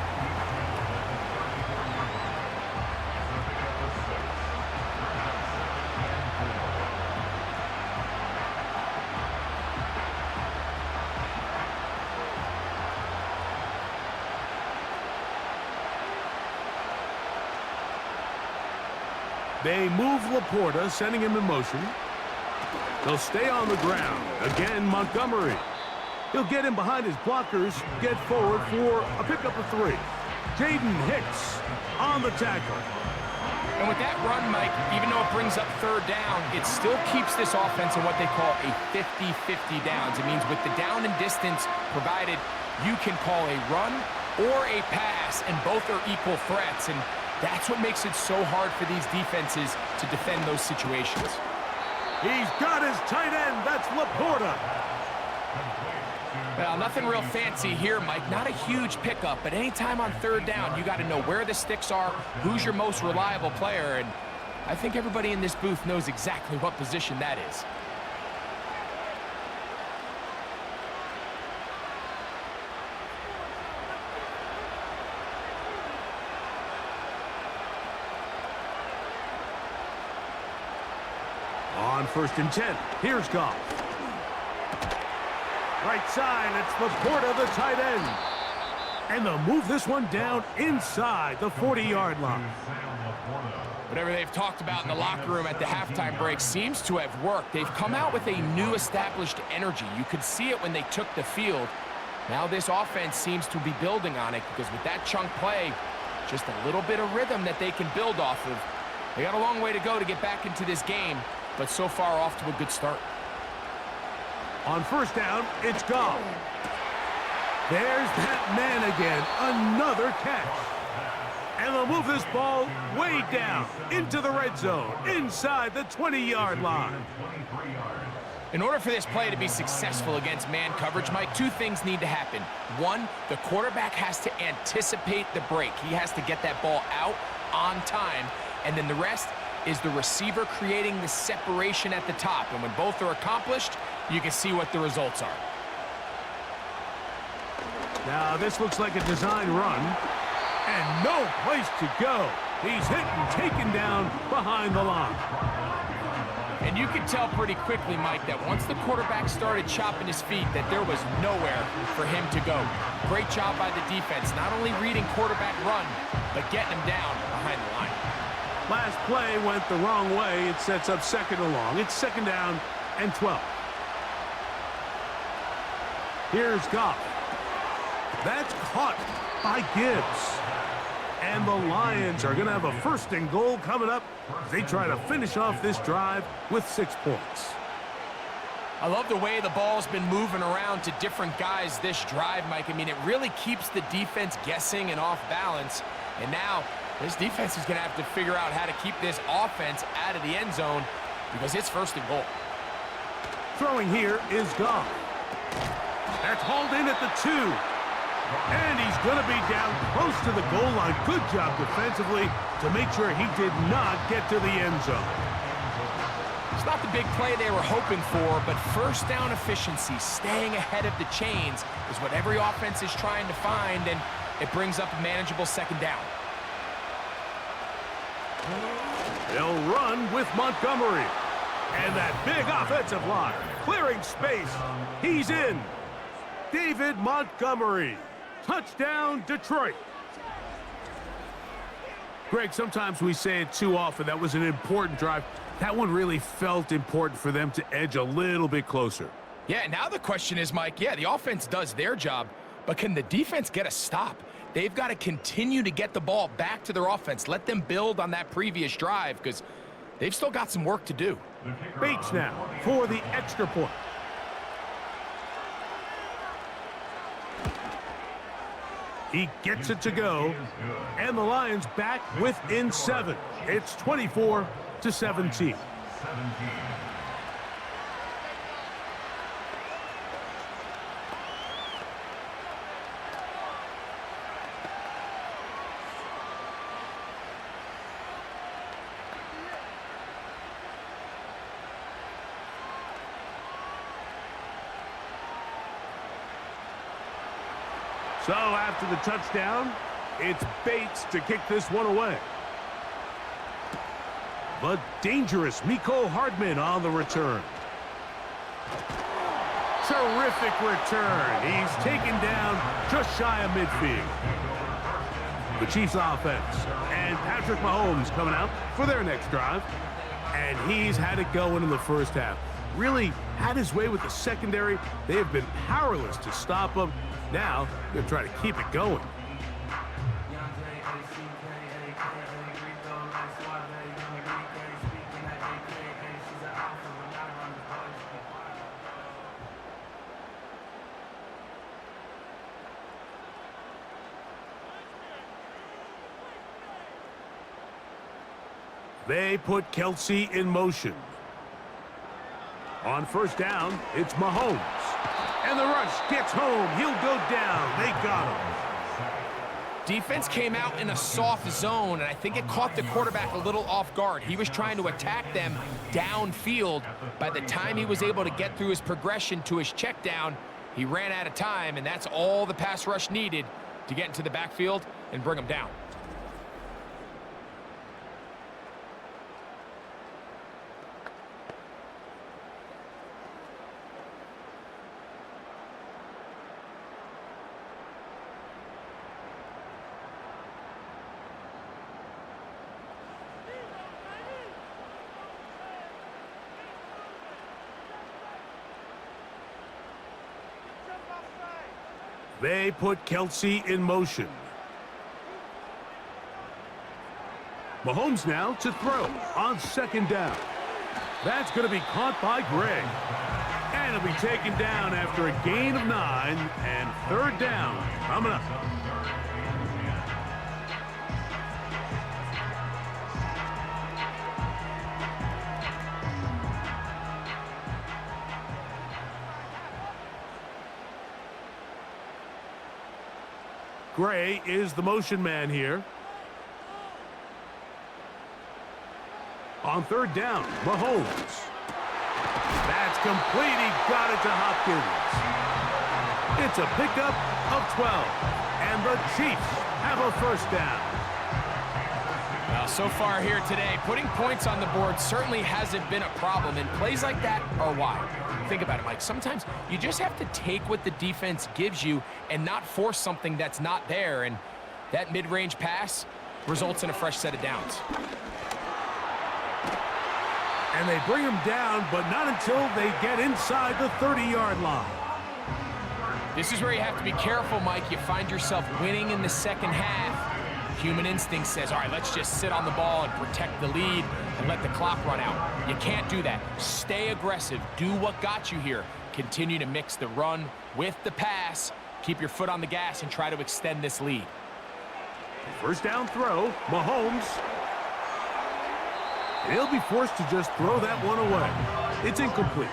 They move Laporta, sending him in motion. They'll stay on the ground. Again, Montgomery. He'll get in behind his blockers, get forward for a pickup of 3. Jaden Hicks on the tackle. And with that run, Mike, even though it brings up third down, it still keeps this offense in what they call a 50-50 downs. It means with the down and distance provided, you can call a run or a pass, and both are equal threats. And that's what makes it so hard for these defenses to defend those situations. He's got his tight end. That's Laporta. Well, nothing real fancy here, Mike. Not a huge pickup, but anytime on third down, you got to know where the sticks are, who's your most reliable player, and I think everybody in this booth knows exactly what position that is. On 1st and 10, here's Goff. Right side, it's Laporta, the tight end. And they'll move this one down inside the 40-yard line. Whatever they've talked about in the locker room at the halftime break seems to have worked. They've come out with a new established energy. You could see it when they took the field. Now this offense seems to be building on it because with that chunk play, just a little bit of rhythm that they can build off of. They got a long way to go to get back into this game, but so far off to a good start. On 1st down, it's Goff. There's that man again, another catch. And they'll move this ball way down into the red zone, inside the 20-yard line. In order for this play to be successful against man coverage, Mike, 2 things need to happen. 1, the quarterback has to anticipate the break. He has to get that ball out on time, and then the rest is the receiver creating the separation at the top. And when both are accomplished, you can see what the results are. Now, this looks like a design run, and no place to go. He's hit and taken down behind the line. And you could tell pretty quickly, Mike, that once the quarterback started chopping his feet, that there was nowhere for him to go. Great job by the defense, not only reading quarterback run, but getting him down behind the line. Last play went the wrong way. It sets up second and long. It's 2nd down and 12. Here's Goff. That's caught by Gibbs. And the Lions are going to have a 1st and goal coming up as they try to finish off this drive with 6 points. I love the way the ball's been moving around to different guys this drive, Mike. I mean, it really keeps the defense guessing and off balance. And now this defense is going to have to figure out how to keep this offense out of the end zone because it's 1st and goal. Throwing here is Goff. That's hauled in at the 2. And he's going to be down close to the goal line. Good job defensively to make sure he did not get to the end zone. It's not the big play they were hoping for, but 1st down efficiency, staying ahead of the chains, is what every offense is trying to find, and it brings up a manageable 2nd down. They'll run with Montgomery. And that big offensive line, clearing space. He's in. David Montgomery. Touchdown, Detroit. Greg, sometimes we say it too often. That was an important drive. That one really felt important for them to edge a little bit closer. Yeah, now the question is, Mike, yeah, the offense does their job, but can the defense get a stop? They've got to continue to get the ball back to their offense. Let them build on that previous drive because they've still got some work to do. Bates now for the extra point. He gets it to go, and the Lions back within 7. It's 24-17. So after the touchdown, it's Bates to kick this one away. The dangerous Mecole Hardman on the return. Terrific return. He's taken down just shy of midfield. The Chiefs offense and Patrick Mahomes coming out for their next drive. And he's had it going in the first half. Really had his way with the secondary. They have been powerless to stop him. Now they're trying to keep it going. They put Kelsey in motion. On first down, it's Mahomes. And the rush gets home. He'll go down. They got him. Defense came out in a soft zone, and I think it caught the quarterback a little off guard. He was trying to attack them downfield. By the time he was able to get through his progression to his check down, he ran out of time, and that's all the pass rush needed to get into the backfield and bring him down. They put Kelsey in motion. Mahomes now to throw on second down. That's going to be caught by Gray. And it'll be taken down after a gain of 9 and third down coming up. Gray is the motion man here. On third down, Mahomes. That's complete. He got it to Hopkins. It's a pickup of 12. And the Chiefs have a first down. Well, so far here today, putting points on the board certainly hasn't been a problem, and plays like that are why. Think about it, Mike. Sometimes you just have to take what the defense gives you and not force something that's not there, and that mid-range pass results in a fresh set of downs. And they bring him down, but not until they get inside the 30-yard line. This is where you have to be careful, Mike. You find yourself winning in the second half. Human instinct says, all right, let's just sit on the ball and protect the lead and let the clock run out. You can't do that. Stay aggressive. Do what got you here. Continue to mix the run with the pass. Keep your foot on the gas and try to extend this lead. First down throw, Mahomes. He'll be forced to just throw that one away. It's incomplete.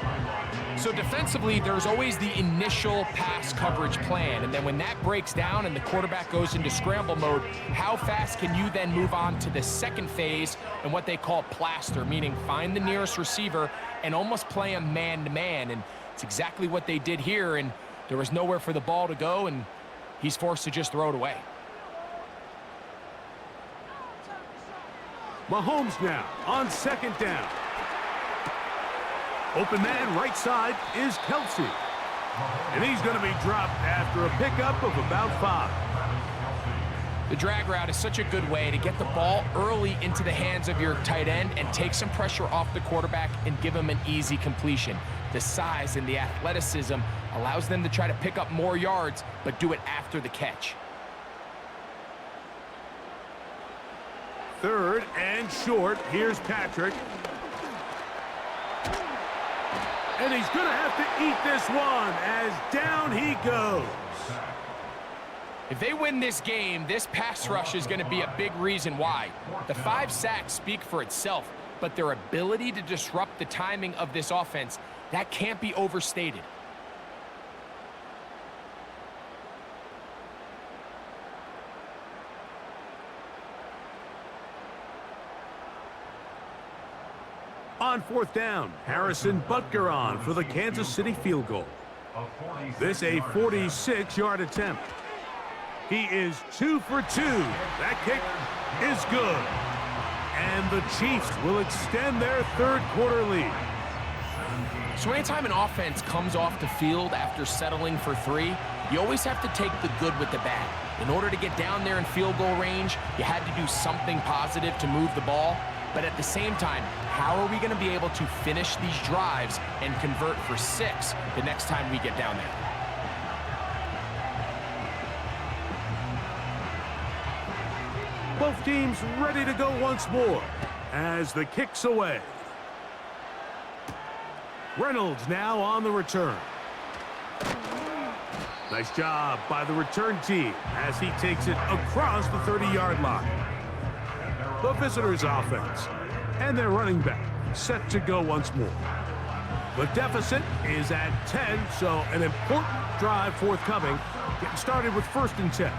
So defensively, there's always the initial pass coverage plan, and then when that breaks down and the quarterback goes into scramble mode, how fast can you then move on to the second phase and what they call plaster, meaning find the nearest receiver and almost play him man-to-man, and it's exactly what they did here, and there was nowhere for the ball to go, and he's forced to just throw it away. Mahomes now on second down. Open man right side is Kelsey. And he's going to be dropped after a pickup of about 5. The drag route is such a good way to get the ball early into the hands of your tight end and take some pressure off the quarterback and give him an easy completion. The size and the athleticism allows them to try to pick up more yards, but do it after the catch. Third and short. Here's Patrick. And he's going to have to eat this one as down he goes. If they win this game, this pass rush is going to be a big reason why. The 5 sacks speak for itself, but their ability to disrupt the timing of this offense, that can't be overstated. On fourth down, Harrison Butker on for the Kansas City field goal. This a 46-yard attempt. He is 2 for 2. That kick is good. And the Chiefs will extend their third quarter lead. So anytime an offense comes off the field after settling for 3, you always have to take the good with the bad. In order to get down there in field goal range, you had to do something positive to move the ball. But at the same time, how are we going to be able to finish these drives and convert for 6 the next time we get down there? Both teams ready to go once more as the kick's away. Reynolds now on the return. Nice job by the return team as he takes it across the 30-yard line. The visitors' offense and their running back set to go once more. The deficit is at 10, so an important drive forthcoming. Getting started with 1st and 10.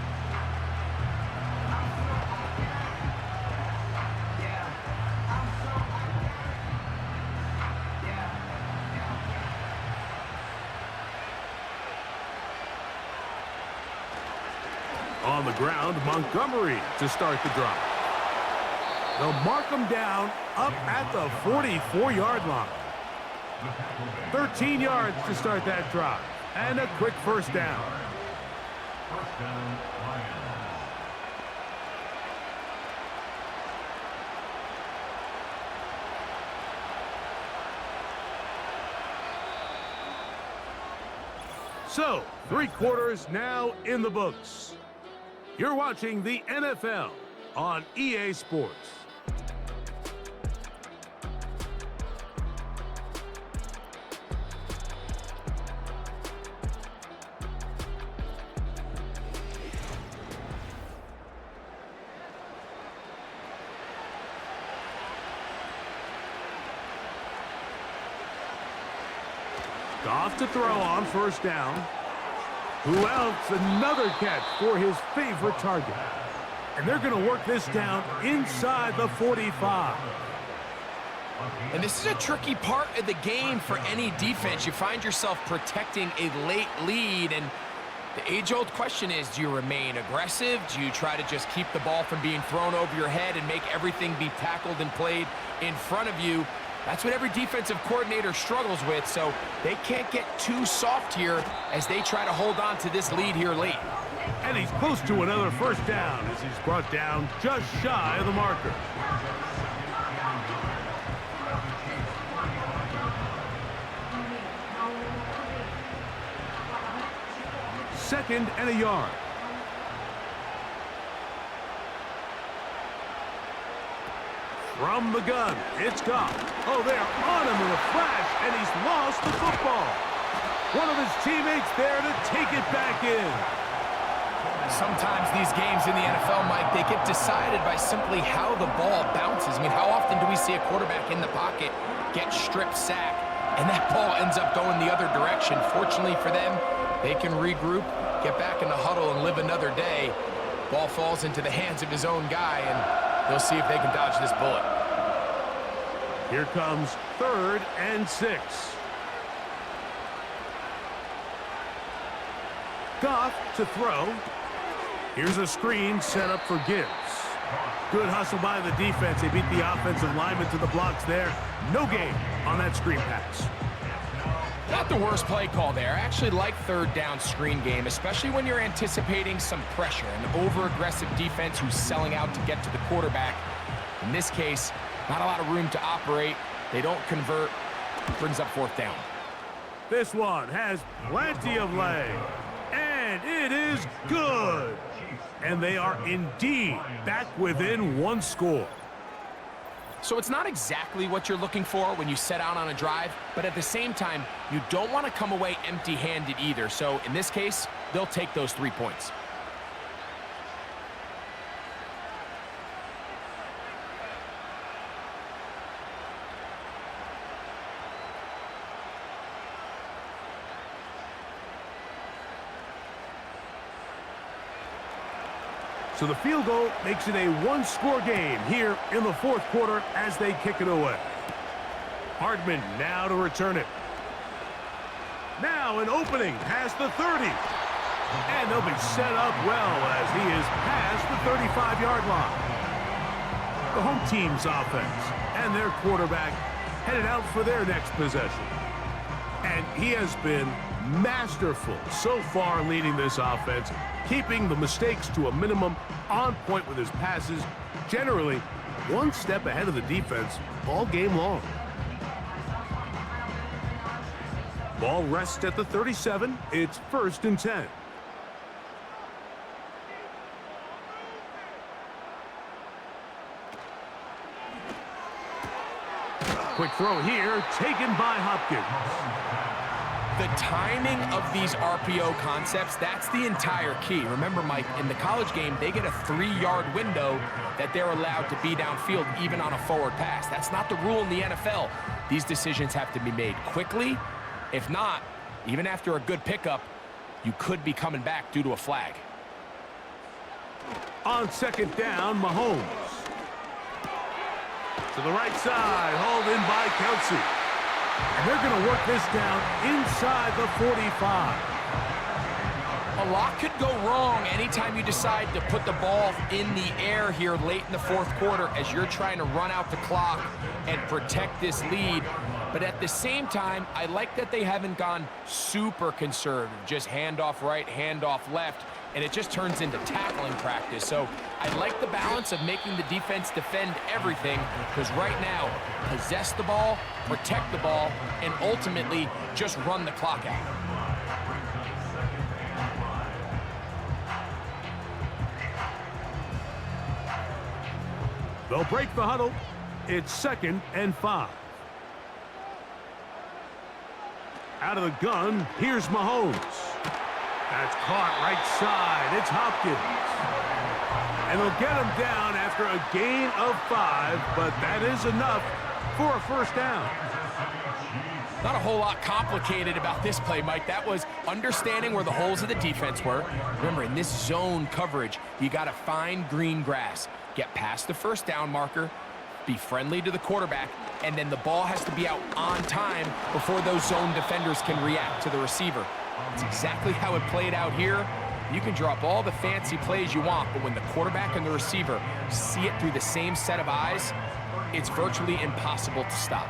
On the ground, Montgomery to start the drive. They'll mark him down up at the 44-yard line. 13 yards to start that drive. And a quick first down. So, 3 quarters now in the books. You're watching the NFL on EA Sports. Goff to throw on 1st down. Who else? Another catch for his favorite target. And they're going to work this down inside the 45. And this is a tricky part of the game for any defense. You find yourself protecting a late lead, and the age-old question is, do you remain aggressive? Do you try to just keep the ball from being thrown over your head and make everything be tackled and played in front of you? That's what every defensive coordinator struggles with, so they can't get too soft here as they try to hold on to this lead here late. And he's close to another 1st down as he's brought down just shy of the marker. Second and a yard. From the gun, it's Goff. Oh, they're on him in a flash, and he's lost the football. One of his teammates there to take it back in. Sometimes these games in the NFL, Mike, they get decided by simply how the ball bounces. I mean, how often do we see a quarterback in the pocket get strip sacked, and that ball ends up going the other direction? Fortunately for them, they can regroup, get back in the huddle, and live another day. Ball falls into the hands of his own guy, and they'll see if they can dodge this bullet. Here comes 3rd and 6. Goff to throw. Here's a screen set up for Gibbs. Good hustle by the defense. They beat the offensive lineman to the blocks there. No gain on that screen pass. Not the worst play call there. I actually like 3rd down screen game, especially when you're anticipating some pressure, an over-aggressive defense who's selling out to get to the quarterback. In this case, not a lot of room to operate. They don't convert. Brings up 4th down. This one has plenty of leg. And it is good. And they are indeed back within 1 score. So it's not exactly what you're looking for when you set out on a drive, but at the same time, you don't want to come away empty-handed either. So in this case, they'll take those 3 points. So the field goal makes it a 1-score game here in the 4th quarter as they kick it away. Hardman now to return it. Now an opening past the 30. And they'll be set up well as he is past the 35-yard line. The home team's offense and their quarterback headed out for their next possession. And he has been masterful so far leading this offense, keeping the mistakes to a minimum, on point with his passes, generally one step ahead of the defense all game long. Ball rests at the 37. It's 1st and 10. Quick throw here, taken by Hopkins. The timing of these RPO concepts, that's the entire key. Remember, Mike, in the college game, they get a 3-yard window that they're allowed to be downfield even on a forward pass. That's not the rule in the NFL. These decisions have to be made quickly. If not, even after a good pickup, you could be coming back due to a flag. On 2nd down, Mahomes. To the right side, hauled in by Kelsey. And they're going to work this down inside the 45. A lot could go wrong anytime you decide to put the ball in the air here late in the 4th quarter as you're trying to run out the clock and protect this lead. But at the same time, I like that they haven't gone super conservative, just handoff right, handoff left, and it just turns into tackling practice. So I like the balance of making the defense defend everything, because right now, possess the ball, protect the ball, and ultimately just run the clock out. They'll break the huddle. It's 2nd and 5. Out of the gun, here's Mahomes. That's caught right side. It's Hopkins. And they'll get him down after a gain of 5, but that is enough for a 1st down. Not a whole lot complicated about this play, Mike. That was understanding where the holes of the defense were. Remember, in this zone coverage, you got to find green grass, get past the 1st down marker, be friendly to the quarterback, and then the ball has to be out on time before those zone defenders can react to the receiver. That's exactly how it played out here. You can draw up all the fancy plays you want, but when the quarterback and the receiver see it through the same set of eyes, it's virtually impossible to stop.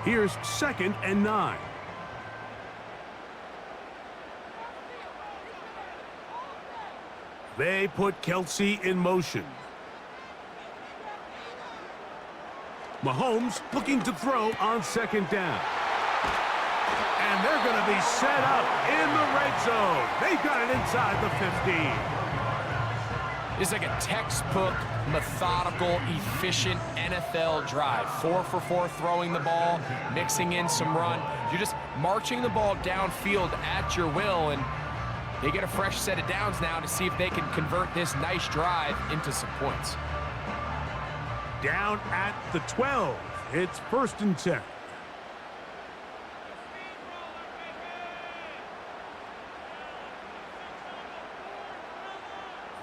Here's 2nd and 9. They put Kelsey in motion. Mahomes looking to throw on 2nd down. And they're going to be set up in the red zone. They've got it inside the 15. It's like a textbook, methodical, efficient NFL drive. 4 for 4 throwing the ball, mixing in some run. You're just marching the ball downfield at your will, and they get a fresh set of downs now to see if they can convert this nice drive into some points. Down at the 12. It's 1st and 10.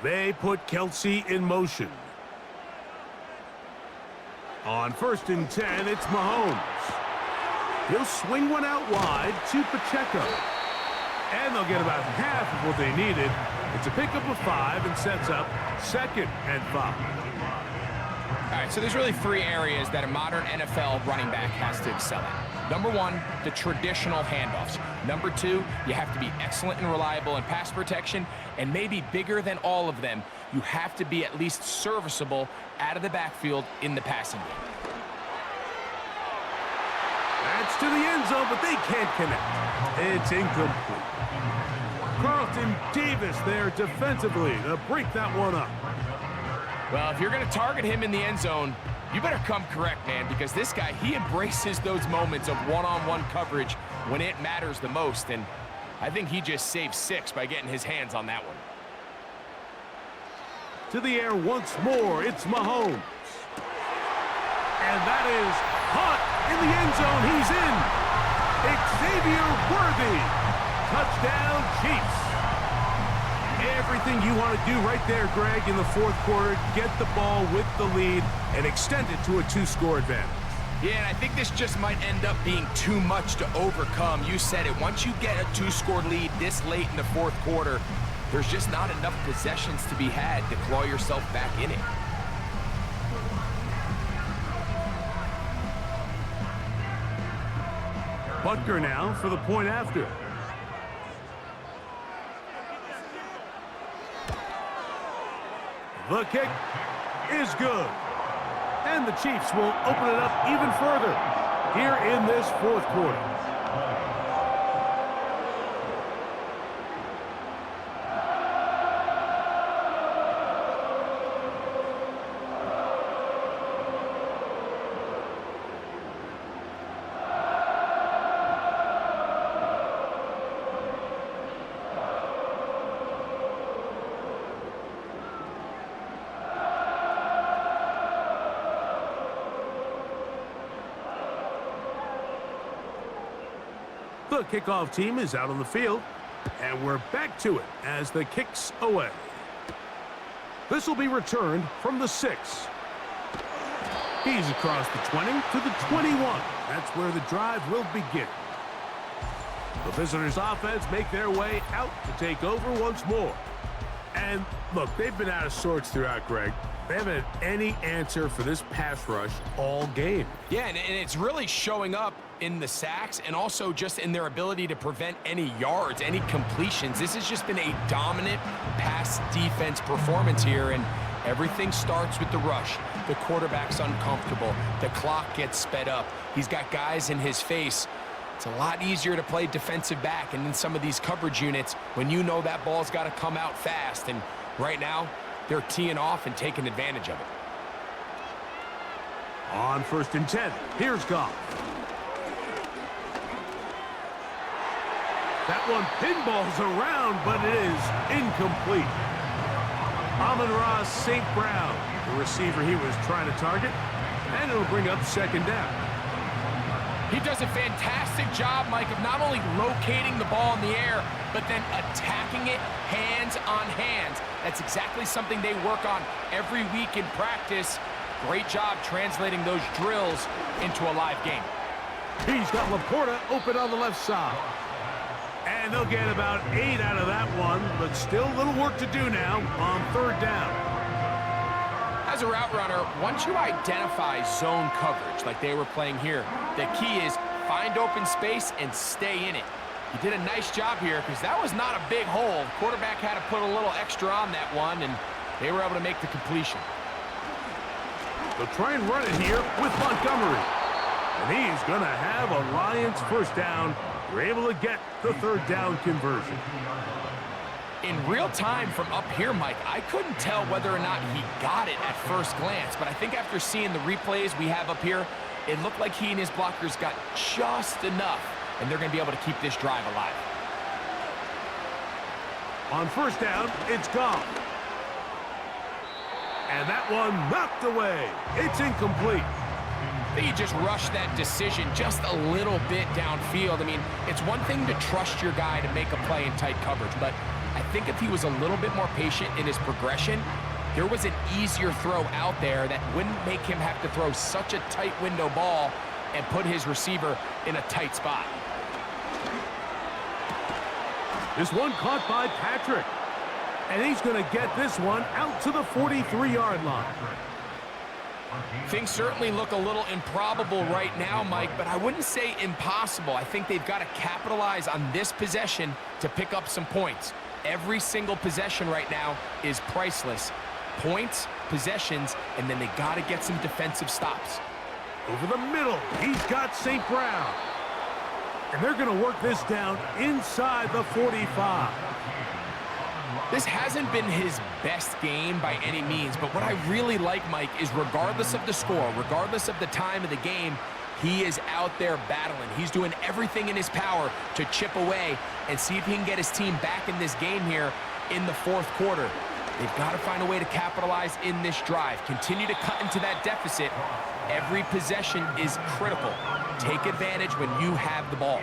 They put Kelsey in motion. On 1st and 10, it's Mahomes. He'll swing one out wide to Pacheco. And they'll get about half of what they needed. It's a pickup of 5 and sets up 2nd and 5. All right, so there's really 3 areas that a modern NFL running back has to excel at. Number 1, the traditional handoffs. Number 2, you have to be excellent and reliable in pass protection. And maybe bigger than all of them, you have to be at least serviceable out of the backfield in the passing game. That's to the end zone, but they can't connect. It's incomplete. Carlton Davis there defensively to break that one up. Well, if you're going to target him in the end zone, you better come correct, man, because this guy, he embraces those moments of one-on-one coverage when it matters the most, and I think he just saved 6 by getting his hands on that one. To the air once more, it's Mahomes. And that is caught in the end zone. He's in. Xavier Worthy. Touchdown, Chiefs. Everything you want to do right there, Greg, in the 4th quarter. Get the ball with the lead and extend it to a 2-score advantage. Yeah, and I think this just might end up being too much to overcome. You said it. Once you get a 2-score lead this late in the fourth quarter, there's just not enough possessions to be had to claw yourself back in it. Butker now for the point after. The kick is good. And the Chiefs will open it up even further here in this fourth quarter. The kickoff team is out on the field, and we're back to it as the kick's away. This will be returned from the 6. He's across the 20 to the 21. That's where the drive will begin. The visitors' offense make their way out to take over once more. And look, they've been out of sorts throughout, Greg. They haven't had any answer for this pass rush all game. Yeah, and it's really showing up in the sacks and also just in their ability to prevent any yards, any completions. This has just been a dominant pass defense performance here, and everything starts with the rush. The quarterback's uncomfortable. The clock gets sped up. He's got guys in his face. It's a lot easier to play defensive back, and in some of these coverage units, when you know that ball's got to come out fast, and right now, they're teeing off and taking advantage of it. On 1st and 10, here's Goff. That one pinballs around, but it is incomplete. Amon-Ra St. Brown, the receiver he was trying to target, and it'll bring up 2nd down. He does a fantastic job, Mike, of not only locating the ball in the air, but then attacking it hands on hands. That's exactly something they work on every week in practice. Great job translating those drills into a live game. He's got Laporta open on the left side. And they'll get about 8 out of that one, but still a little work to do now on 3rd down. As a route runner, once you identify zone coverage like they were playing here, the key is find open space and stay in it. He did a nice job here because that was not a big hole. The quarterback had to put a little extra on that one, and they were able to make the completion. They'll try and run it here with Montgomery. And he's going to have a Lions 1st down. They're able to get the 3rd down conversion. In real time from up here, Mike, I couldn't tell whether or not he got it at first glance, but I think after seeing the replays we have up here, it looked like he and his blockers got just enough, and they're going to be able to keep this drive alive. On 1st down, it's Goff. And that one knocked away. It's incomplete. I think he just rushed that decision just a little bit downfield. I mean, it's one thing to trust your guy to make a play in tight coverage, but I think if he was a little bit more patient in his progression, there was an easier throw out there that wouldn't make him have to throw such a tight window ball and put his receiver in a tight spot. This one caught by Patrick. And he's going to get this one out to the 43-yard line. Things certainly look a little improbable right now, Mike, but I wouldn't say impossible. I think they've got to capitalize on this possession to pick up some points. Every single possession right now is priceless. Points, possessions, and then they got to get some defensive stops. Over the middle, he's got St. Brown. And they're going to work this down inside the 45. This hasn't been his best game by any means, but what I really like, Mike, is regardless of the score, regardless of the time of the game, he is out there battling. He's doing everything in his power to chip away and see if he can get his team back in this game here in the 4th quarter. They've got to find a way to capitalize in this drive. Continue to cut into that deficit. Every possession is critical. Take advantage when you have the ball.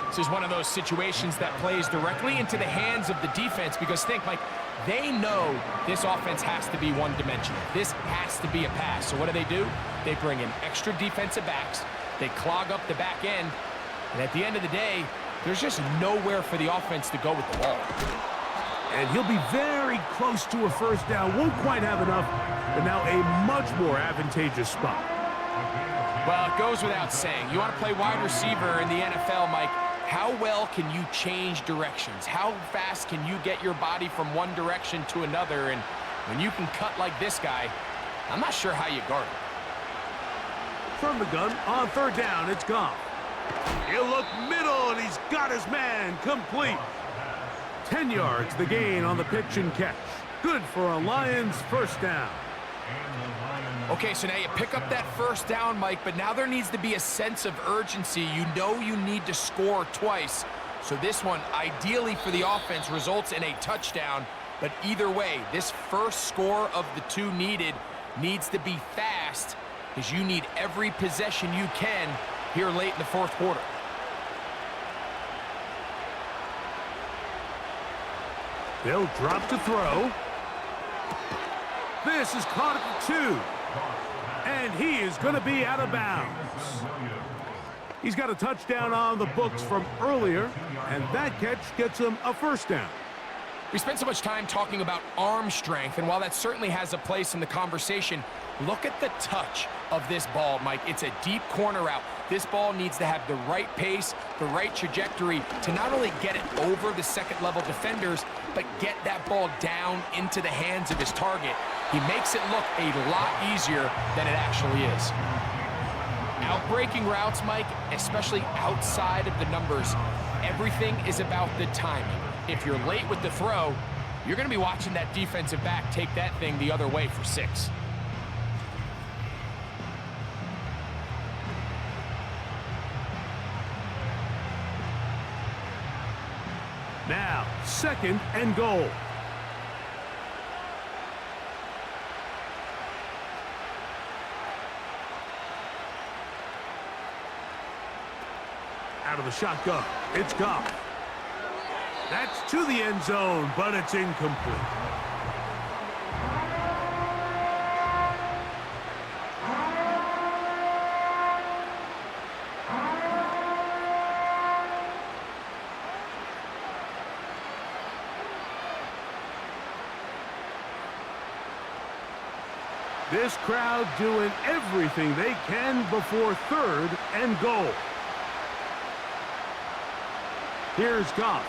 This is one of those situations that plays directly into the hands of the defense because think, like, they know this offense has to be one-dimensional. This has to be a pass. So what do? They bring in extra defensive backs. They clog up the back end. And at the end of the day, there's just nowhere for the offense to go with the ball. And he'll be very close to a first down. Won't quite have enough, but now a much more advantageous spot. Well, it goes without saying. You want to play wide receiver in the NFL, Mike, how well can you change directions? How fast can you get your body from one direction to another? And when you can cut like this guy, I'm not sure how you guard him. From the gun, on third down, it's Goff. He'll look middle, and he's got his man complete. 10 yards, the gain on the pitch and catch. Good for a Lions first down. Okay, so now you pick up that first down, Mike, but now there needs to be a sense of urgency. You know you need to score twice. So this one, ideally for the offense, results in a touchdown. But either way, this first score of the two needed needs to be fast because you need every possession you can here late in the fourth quarter. They'll drop to throw. This is caught at the 2. And he is going to be out of bounds. He's got a touchdown on the books from earlier, and that catch gets him a first down. We spent so much time talking about arm strength, and while that certainly has a place in the conversation, look at the touch of this ball, Mike. It's a deep corner route. This ball needs to have the right pace, the right trajectory to not only get it over the second-level defenders, but get that ball down into the hands of his target. He makes it look a lot easier than it actually is. Outbreaking routes, Mike, especially outside of the numbers, everything is about the timing. If you're late with the throw, you're going to be watching that defensive back take that thing the other way for 6. Now, 2nd and goal. Out of the shotgun, it's Goff. That's to the end zone, but it's incomplete. This crowd doing everything they can before 3rd and goal. Here's Goff.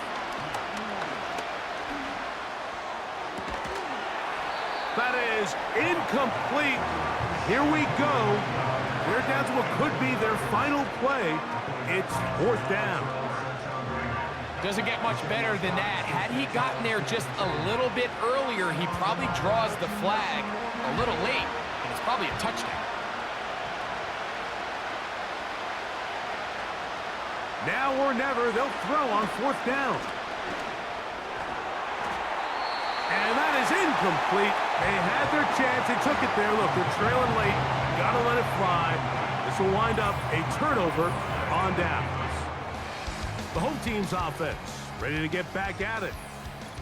That is incomplete. Here we go. They're down to what could be their final play. It's 4th down. Doesn't get much better than that. Had he gotten there just a little bit earlier, he probably draws the flag a little late, and it's probably a touchdown. Now or never, they'll throw on 4th down. And that is incomplete. They had their chance. They took it there. Look, they're trailing late. Got to let it fly. This will wind up a turnover on downs. The home team's offense ready to get back at it.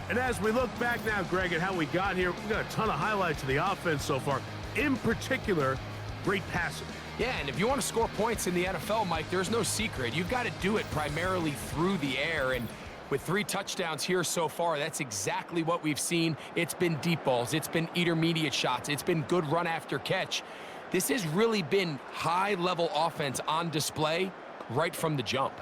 And as we look back now, Greg, at how we got here, we got a ton of highlights of the offense so far. In particular, great passing. Yeah, and if you want to score points in the NFL, Mike, there's no secret. You've got to do it primarily through the air, and with 3 touchdowns here so far, that's exactly what we've seen. It's been deep balls. It's been intermediate shots. It's been good run after catch. This has really been high-level offense on display right from the jump.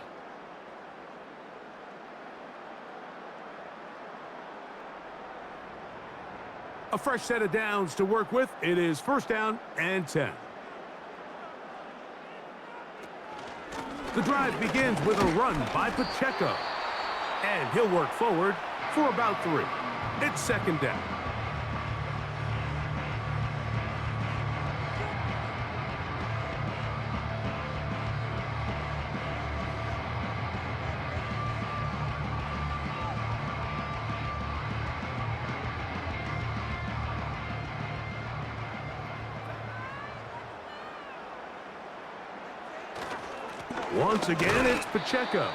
A fresh set of downs to work with. It is 1st down and 10. The drive begins with a run by Pacheco. And he'll work forward for about 3. It's 2nd down. Once again, it's Pacheco.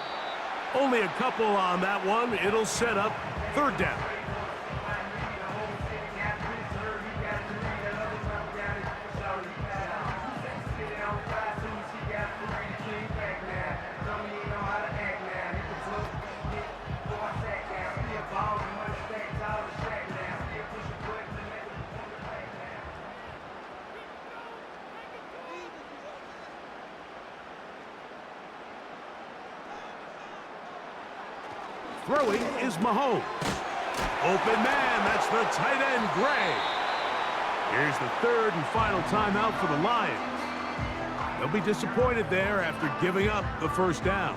Only a couple on that one. It'll set up third down. Throwing is Mahomes. Open man, that's the tight end, Gray. Here's the third and final timeout for the Lions. They'll be disappointed there after giving up the first down.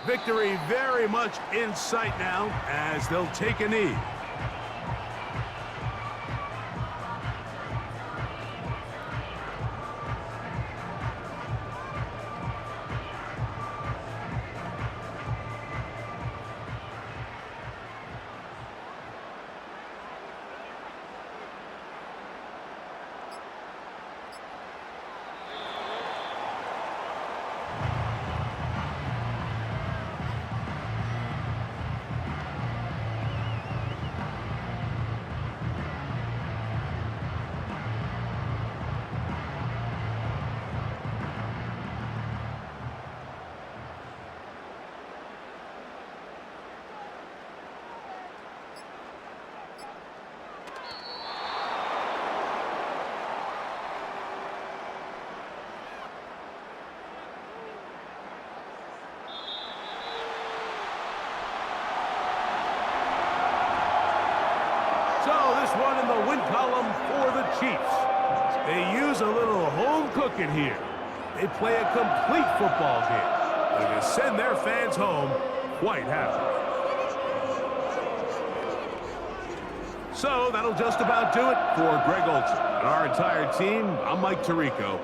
Victory very much in sight now as they'll take a knee. One in the win column for the Chiefs. They use a little home cooking here. They play a complete football game. They're going to send their fans home quite happy. So that'll just about do it for Greg Olson and our entire team. I'm Mike Tirico.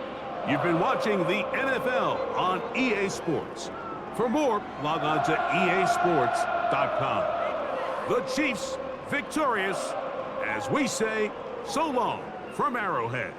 You've been watching the NFL on EA Sports. For more, log on to easports.com. The Chiefs victorious, as we say, so long from Arrowhead.